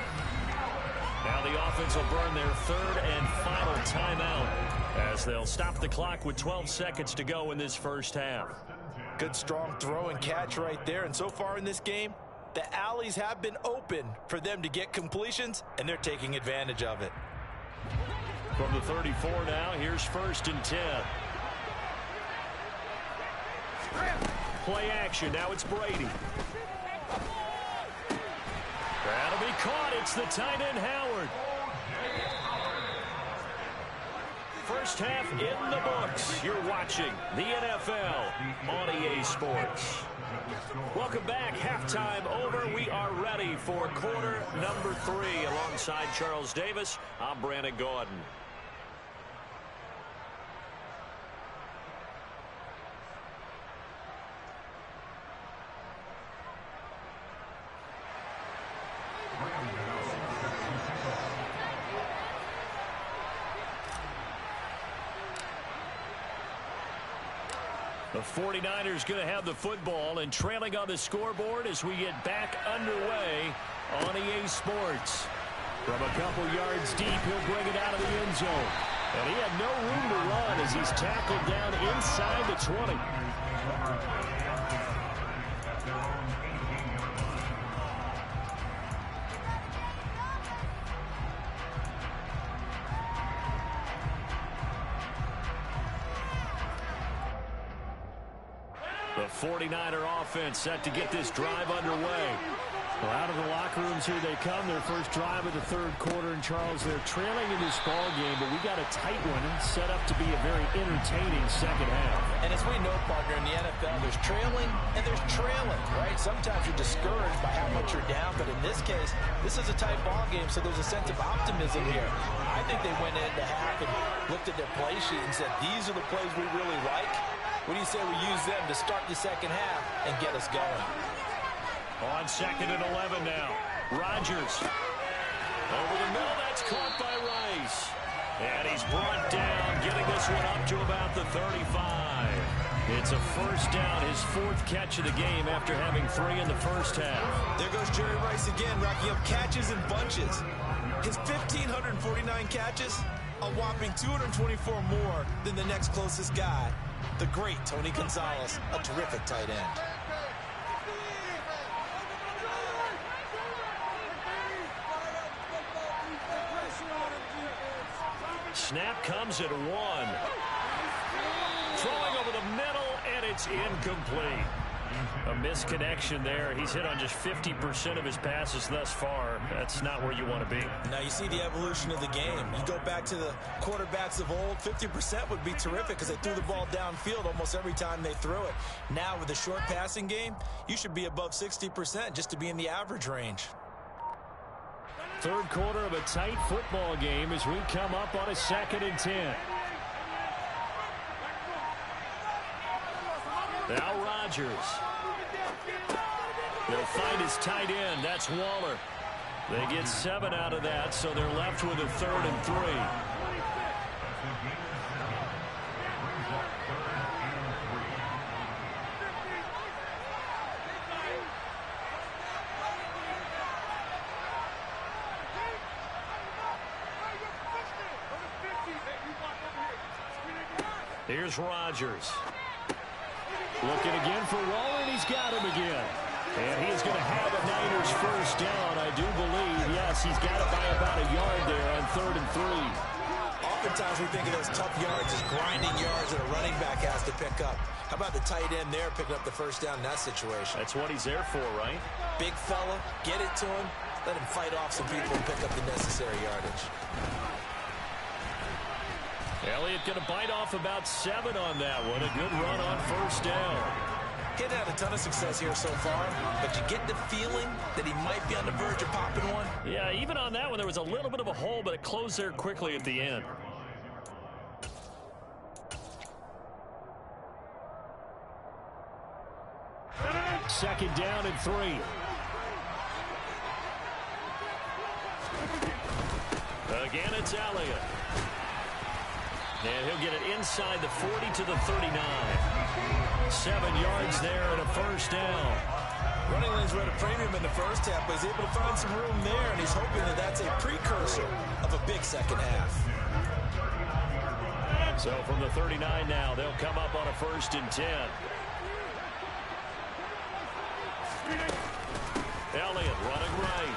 Now the offense will burn their 3rd and final timeout as they'll stop the clock with 12 seconds to go in this first half. Good strong throw and catch right there. And so far in this game, the alleys have been open for them to get completions, and they're taking advantage of it. From the 34 now, here's 1st and 10. Play action. Now it's Brady. That'll be caught. It's the tight end, Howard. First half in the books. You're watching the NFL on EA Sports. Welcome back. Halftime over. We are ready for quarter number 3. Alongside Charles Davis, I'm Brandon Gordon. The 49ers going to have the football and trailing on the scoreboard as we get back underway on EA Sports. From a couple yards deep, he'll bring it out of the end zone. And he had no room to run as he's tackled down inside the 20. The 49er offense set to get this drive underway. Well, out of the locker rooms here they come. Their first drive of the third quarter. And, Charles, they're trailing in this ball game, but we got a tight one set up to be a very entertaining second half. And as we know, partner, in the NFL, there's trailing and there's trailing, right? Sometimes you're discouraged by how much you're down, but in this case, this is a tight ball game, so there's a sense of optimism here. I think they went into half and looked at their play sheet and said, these are the plays we really like. What do you say we use them to start the second half and get us going? On 2nd and 11 now. Rodgers. Over the middle, that's caught by Rice. And he's brought down, getting this one up to about the 35. It's a first down, his 4th catch of the game after having 3 in the first half. There goes Jerry Rice again, racking up catches in bunches. His 1,549 catches, a whopping 224 more than the next closest guy, the great Tony Gonzalez, a terrific tight end. Snap comes at 1. Throwing over the middle, and it's incomplete. A misconnection there. He's hit on just 50% of his passes thus far. That's not where you want to be. Now you see the evolution of the game. You go back to the quarterbacks of old, 50% would be terrific because they threw the ball downfield almost every time they threw it. Now with the short passing game, you should be above 60% just to be in the average range. Third quarter of a tight football game as we come up on a 2nd and 10. Now Rodgers. They'll find his tight end. That's Waller. They get 7 out of that, so they're left with a 3rd and 3. Here's Rodgers. Looking again for Waller, and he's got him again. And he is going to have a Niners first down, I do believe. Yes, he's got it by about a yard there on 3rd and 3. Oftentimes we think of those tough yards as grinding yards that a running back has to pick up. How about the tight end there picking up the first down in that situation? That's what he's there for, right? Big fella, get it to him, let him fight off some people and pick up the necessary yardage. Elliott going to bite off about 7 on that one. A good run on first down. He hadn't had a ton of success here so far, but you get the feeling that he might be on the verge of popping one. Yeah, even on that one, there was a little bit of a hole, but it closed there quickly at the end. Second down and 3. Again, it's Elliott. And he'll get it inside the 40 to the 39. 7 yards there and a first down. Running lanes were at a premium in the first half, but he's able to find some room there, and he's hoping that that's a precursor of a big second half. So from the 39 now, they'll come up on a 1st and 10. Elliott running right.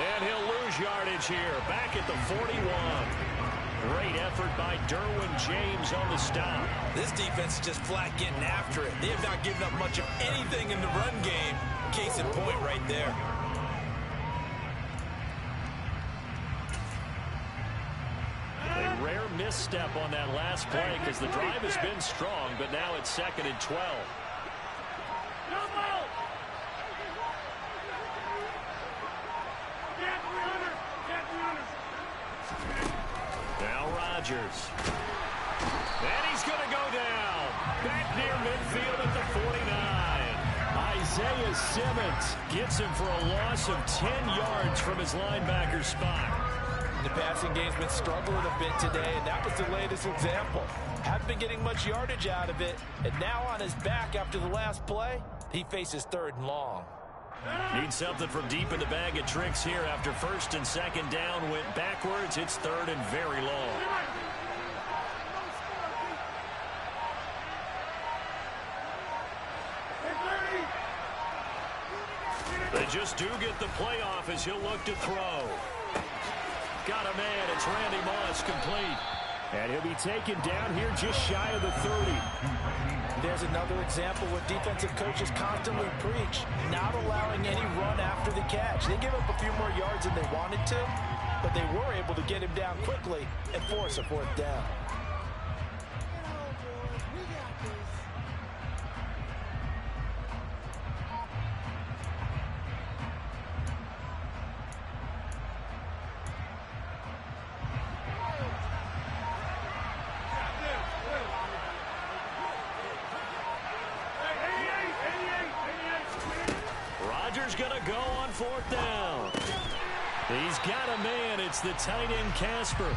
And he'll lose yardage here. Back at the 41. Great effort by Derwin James on the stop. This defense is just flat getting after it. They have not given up much of anything in the run game. Case in point right there. A rare misstep on that last play because the drive has been strong, but now it's 2nd and 12. Now Rodgers. And he's going to go down. Back near midfield at the 49. Isaiah Simmons gets him for a loss of 10 yards from his linebacker spot. The passing game's been struggling a bit today, and that was the latest example. Haven't been getting much yardage out of it, and now on his back after the last play, he faces 3rd and long. Needs something from deep in the bag of tricks here after 1st and 2nd down went backwards. It's 3rd and very long. They just do get the playoff as he'll look to throw. Got a man. It's Randy Moss, complete. And he'll be taken down here just shy of the 30. There's another example where defensive coaches constantly preach, not allowing any run after the catch. They give up a few more yards than they wanted to, but they were able to get him down quickly and force a 4th down. Gonna go on 4th down. He's got a man. It's the tight end Casper.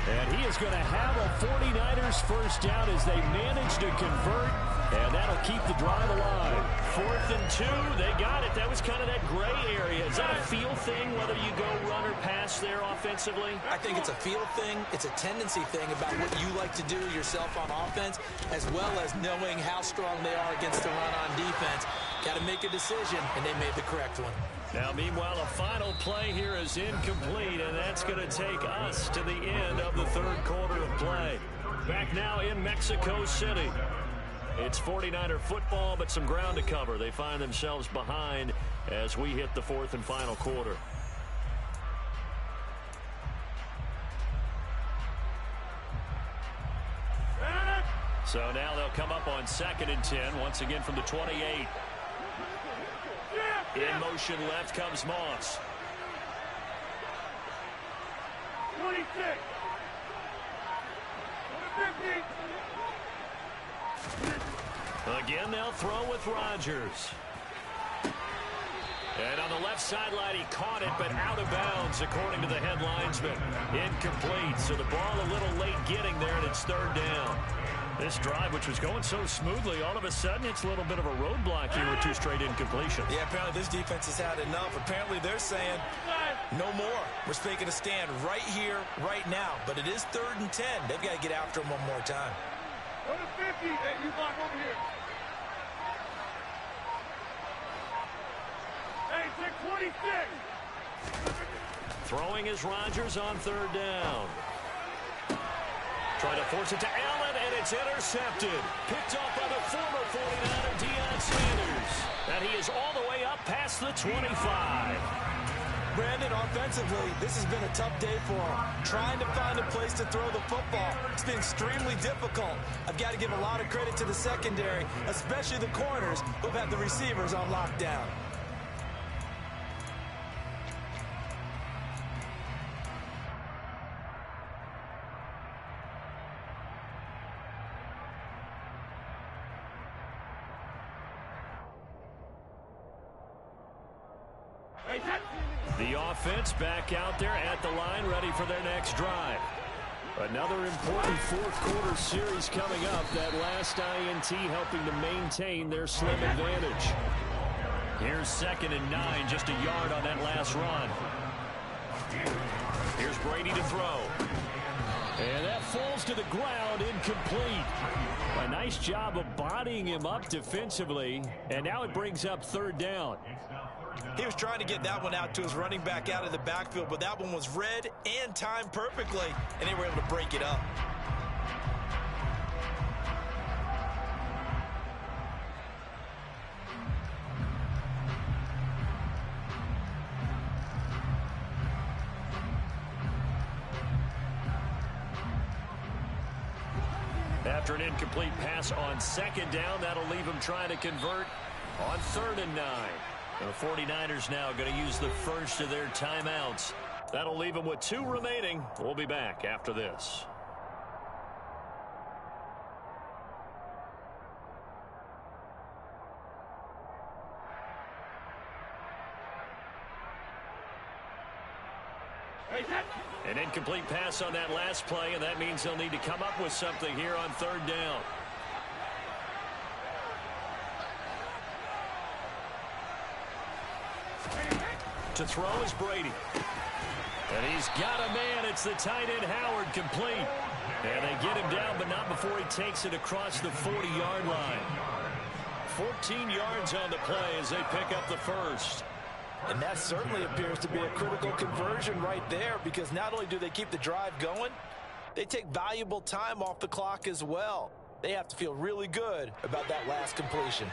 And he is going to have a 49ers 1st down as they manage to convert. And that'll keep the drive alive. 4th and 2. They got it. That was kind of that gray area. Is that a feel thing, whether you go run or pass there offensively? I think it's a feel thing. It's a tendency thing about what you like to do yourself on offense, as well as knowing how strong they are against the run on defense. Got to make a decision, and they made the correct one. Now, meanwhile, a final play here is incomplete, and that's going to take us to the end of the 3rd quarter of play. Back now in Mexico City. It's 49er football, but some ground to cover. They find themselves behind as we hit the 4th and final quarter. So now they'll come up on 2nd and 10, once again from the 28. In motion left comes Moss. 26. 50. Again, they'll throw with Rodgers. And on the left sideline, he caught it, but out of bounds, according to the head linesman. Incomplete, so the ball a little late getting there, and it's 3rd down. This drive, which was going so smoothly, all of a sudden it's a little bit of a roadblock here with 2 straight incompletions. Yeah, apparently this defense has had enough. Apparently they're saying no more. We're taking a stand right here, right now. But it is 3rd and 10. They've got to get after him one more time. Go to 50. Hey, you block over here. Hey, take 26. Throwing is Rodgers on 3rd down. Trying to force it to Allen, and it's intercepted. Picked off by the former 49er, Deion Sanders. And he is all the way up past the 25. Brandon, offensively, this has been a tough day for him. Trying to find a place to throw the football. It's been extremely difficult. I've got to give a lot of credit to the secondary, especially the corners who've had the receivers on lockdown. The offense back out there at the line, ready for their next drive. Another important 4th quarter series coming up. That last INT helping to maintain their slim advantage. Here's 2nd and 9, just a yard on that last run. Here's Brady to throw. And that falls to the ground, incomplete. A nice job of bodying him up defensively. And now it brings up 3rd down. He was trying to get that one out to his running back out of the backfield, but that one was read and timed perfectly, and they were able to break it up. After an incomplete pass on 2nd down, that'll leave him trying to convert on 3rd and 9. The 49ers now going to use the first of their timeouts. That'll leave them with 2 remaining. We'll be back after this. An incomplete pass on that last play, and that means they'll need to come up with something here on third down. To throw is Brady. And he's got a man. It's the tight end Howard, complete. And they get him down, but not before he takes it across the 40-yard line. 14 yards on the play as they pick up the first. And that certainly appears to be a critical conversion right there, because not only do they keep the drive going, they take valuable time off the clock as well. They have to feel really good about that last completion.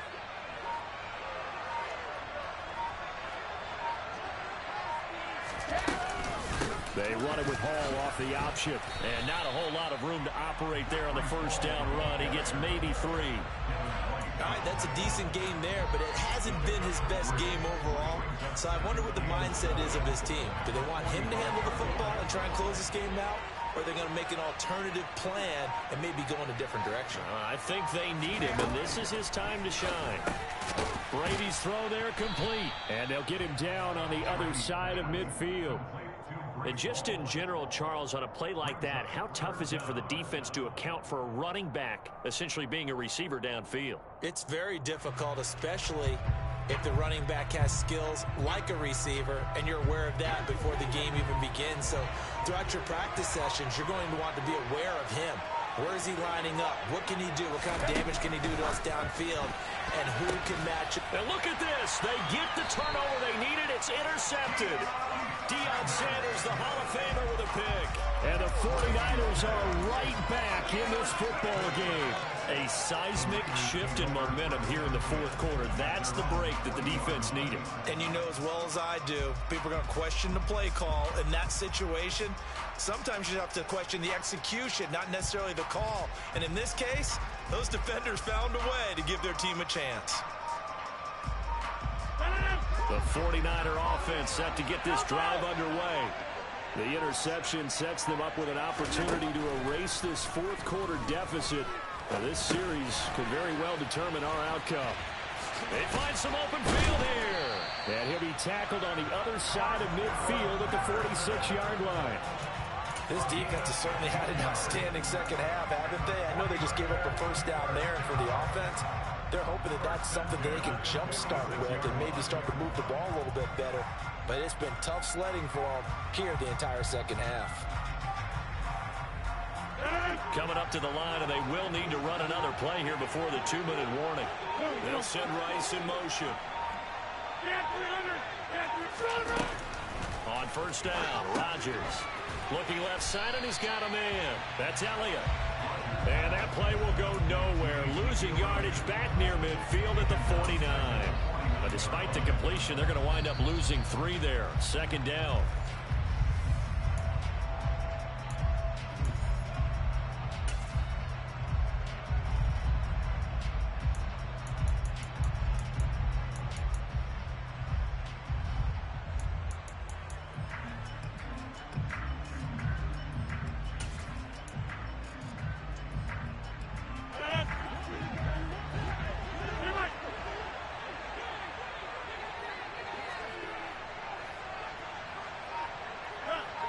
They run it with Hall off the option. And not a whole lot of room to operate there on the first down run. He gets maybe 3. All right, that's a decent game there, but it hasn't been his best game overall. So I wonder what the mindset is of his team. Do they want him to handle the football and try and close this game out? Or are they going to make an alternative plan and maybe go in a different direction? I think they need him, and this is his time to shine. Brady's throw there complete. And they'll get him down on the other side of midfield. And just in general, Charles, on a play like that, how tough is it for the defense to account for a running back essentially being a receiver downfield? It's very difficult, especially if the running back has skills like a receiver, and you're aware of that before the game even begins. So throughout your practice sessions, you're going to want to be aware of him. Where is he lining up? What can he do? What kind of damage can he do to us downfield? And who can match it? And look at this. They get the turnover they needed. It's intercepted. Deion Sanders, the Hall of Famer, with a pick. And the 49ers are right back in this football game. A seismic shift in momentum here in the fourth quarter. That's the break that the defense needed. And you know as well as I do, people are going to question the play call in that situation. Sometimes you have to question the execution, not necessarily the call. And in this case, those defenders found a way to give their team a chance. The 49er offense set to get this drive underway. The interception sets them up with an opportunity to erase this fourth quarter deficit. Now, this series could very well determine our outcome. They find some open field here. And he'll be tackled on the other side of midfield at the 46-yard line. This defense has certainly had an outstanding second half, haven't they? I know they just gave up a first down there, and for the offense, they're hoping that that's something that they can jumpstart with and maybe start to move the ball a little bit better. But it's been tough sledding for them here the entire second half. Coming up to the line, and they will need to run another play here before the 2-minute warning. They'll send Rice in motion. On first down, Rodgers. Looking left side, and he's got a man. That's Elliott. And that play will go nowhere. Losing yardage back near midfield at the 49. But despite the completion, they're going to wind up losing 3 there. Second down.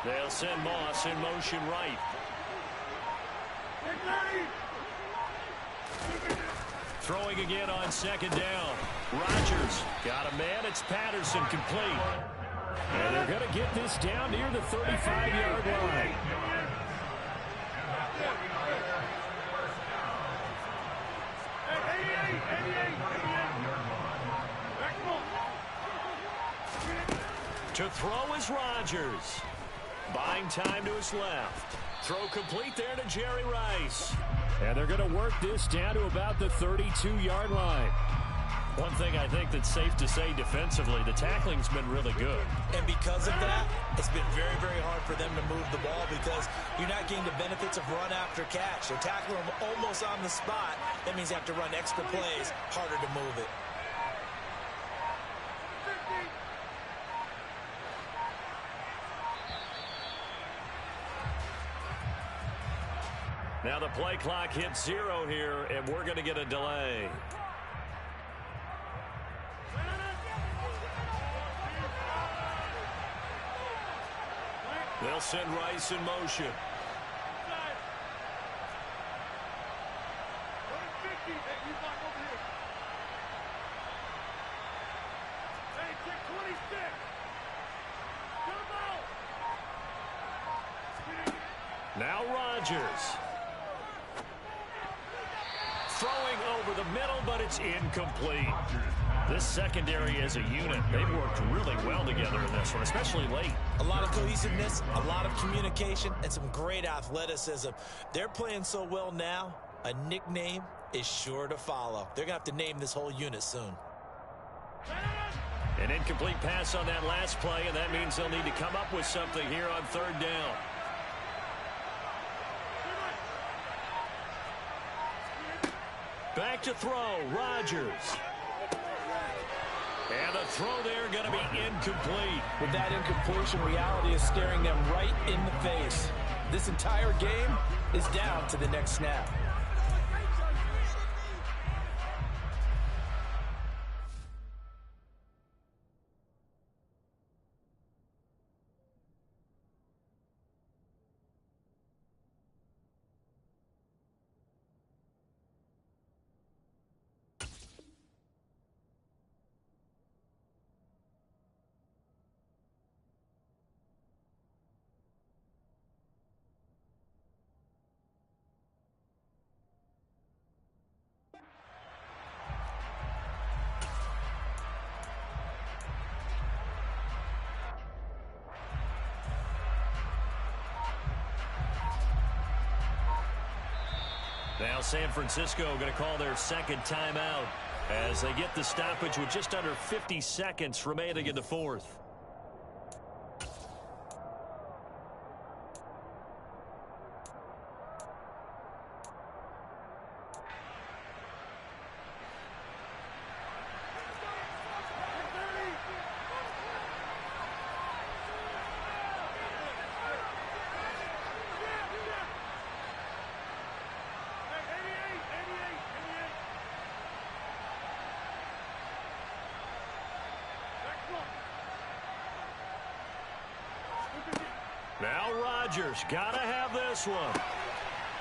They'll send Moss in motion right. Throwing again on second down. Rodgers got a man. It's Patterson, complete. And they're going to get this down near the 35-yard line. To throw is Rodgers. Buying time to his left. Throw complete there to Jerry Rice. And they're going to work this down to about the 32-yard line. One thing I think that's safe to say defensively, the tackling's been really good. And because of that, it's been very, very hard for them to move the ball because you're not getting the benefits of run after catch. They're tackling them almost on the spot. That means you have to run extra plays, harder to move it. Now the play clock hits 0 here, and we're going to get a delay. They'll send Rice in motion. Now Rodgers. Throwing over the middle, but it's incomplete. This secondary as a unit, they've worked really well together in this one, especially late. A lot of cohesiveness, a lot of communication, and some great athleticism. They're playing so well now, a nickname is sure to follow. They're going to have to name this whole unit soon. An incomplete pass on that last play, and that means they'll need to come up with something here on third down. Back to throw, Rodgers. And the throw there going to be incomplete. With that incompletion, reality is staring them right in the face. This entire game is down to the next snap. Now San Francisco going to call their second timeout as they get the stoppage with just under 50 seconds remaining in the fourth. Now Rodgers, gotta have this one.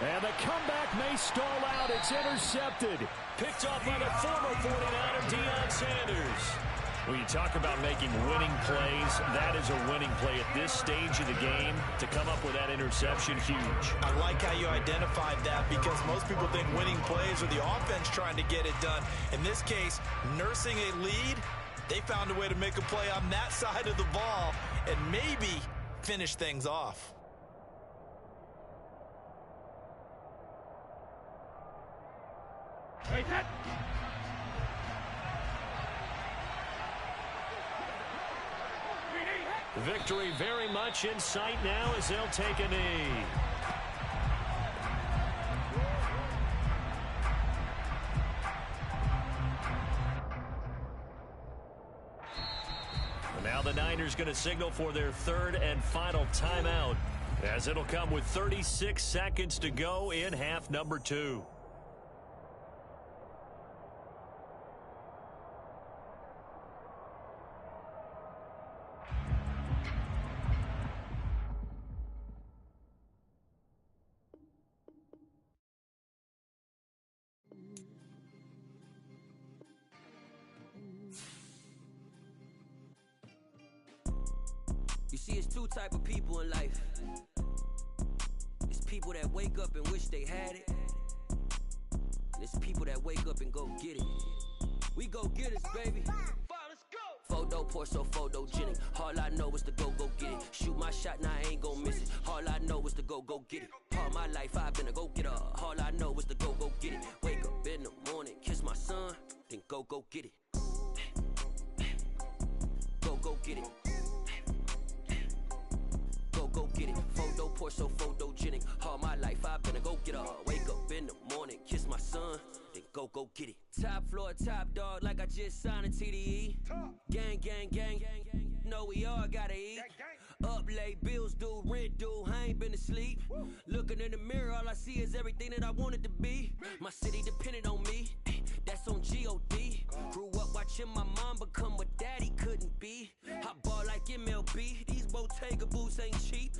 And the comeback may stall out. It's intercepted. Picked off by the former 49er, Deion Sanders. When you talk about making winning plays, that is a winning play at this stage of the game. To come up with that interception, huge. I like how you identified that because most people think winning plays are the offense trying to get it done. In this case, nursing a lead, they found a way to make a play on that side of the ball and maybe finish things off. Victory very much in sight now as they'll take a knee. Now the Niners going to signal for their third and final timeout as it'll come with 36 seconds to go in half number 2. You see, it's two type of people in life. It's people that wake up and wish they had it. And it's people that wake up and go get it. We go get it, baby. Let's go. Photo poor, so photogenic. All I know is to go get it. Shoot my shot, now I ain't gon' miss it. All I know is to go get it. All my life I've been a go-getter. All I know is to go get it. Wake up in the morning, kiss my son, then go get it. Go get it. Go get it. Photo poor, so photogenic. All my life I've been a go-getter. Wake up in the morning, kiss my son, then go get it. Top floor, top dog, like I just signed a TDE. Gang, gang, gang, gang. Know we all gotta eat. Up late, bills due, rent due, I ain't been asleep. Looking in the mirror, all I see is everything that I wanted to be. My city depended on me, that's on G.O.D. Grew up watching my mom become what daddy couldn't be. I ball like MLB, these Bottega boots ain't cheap.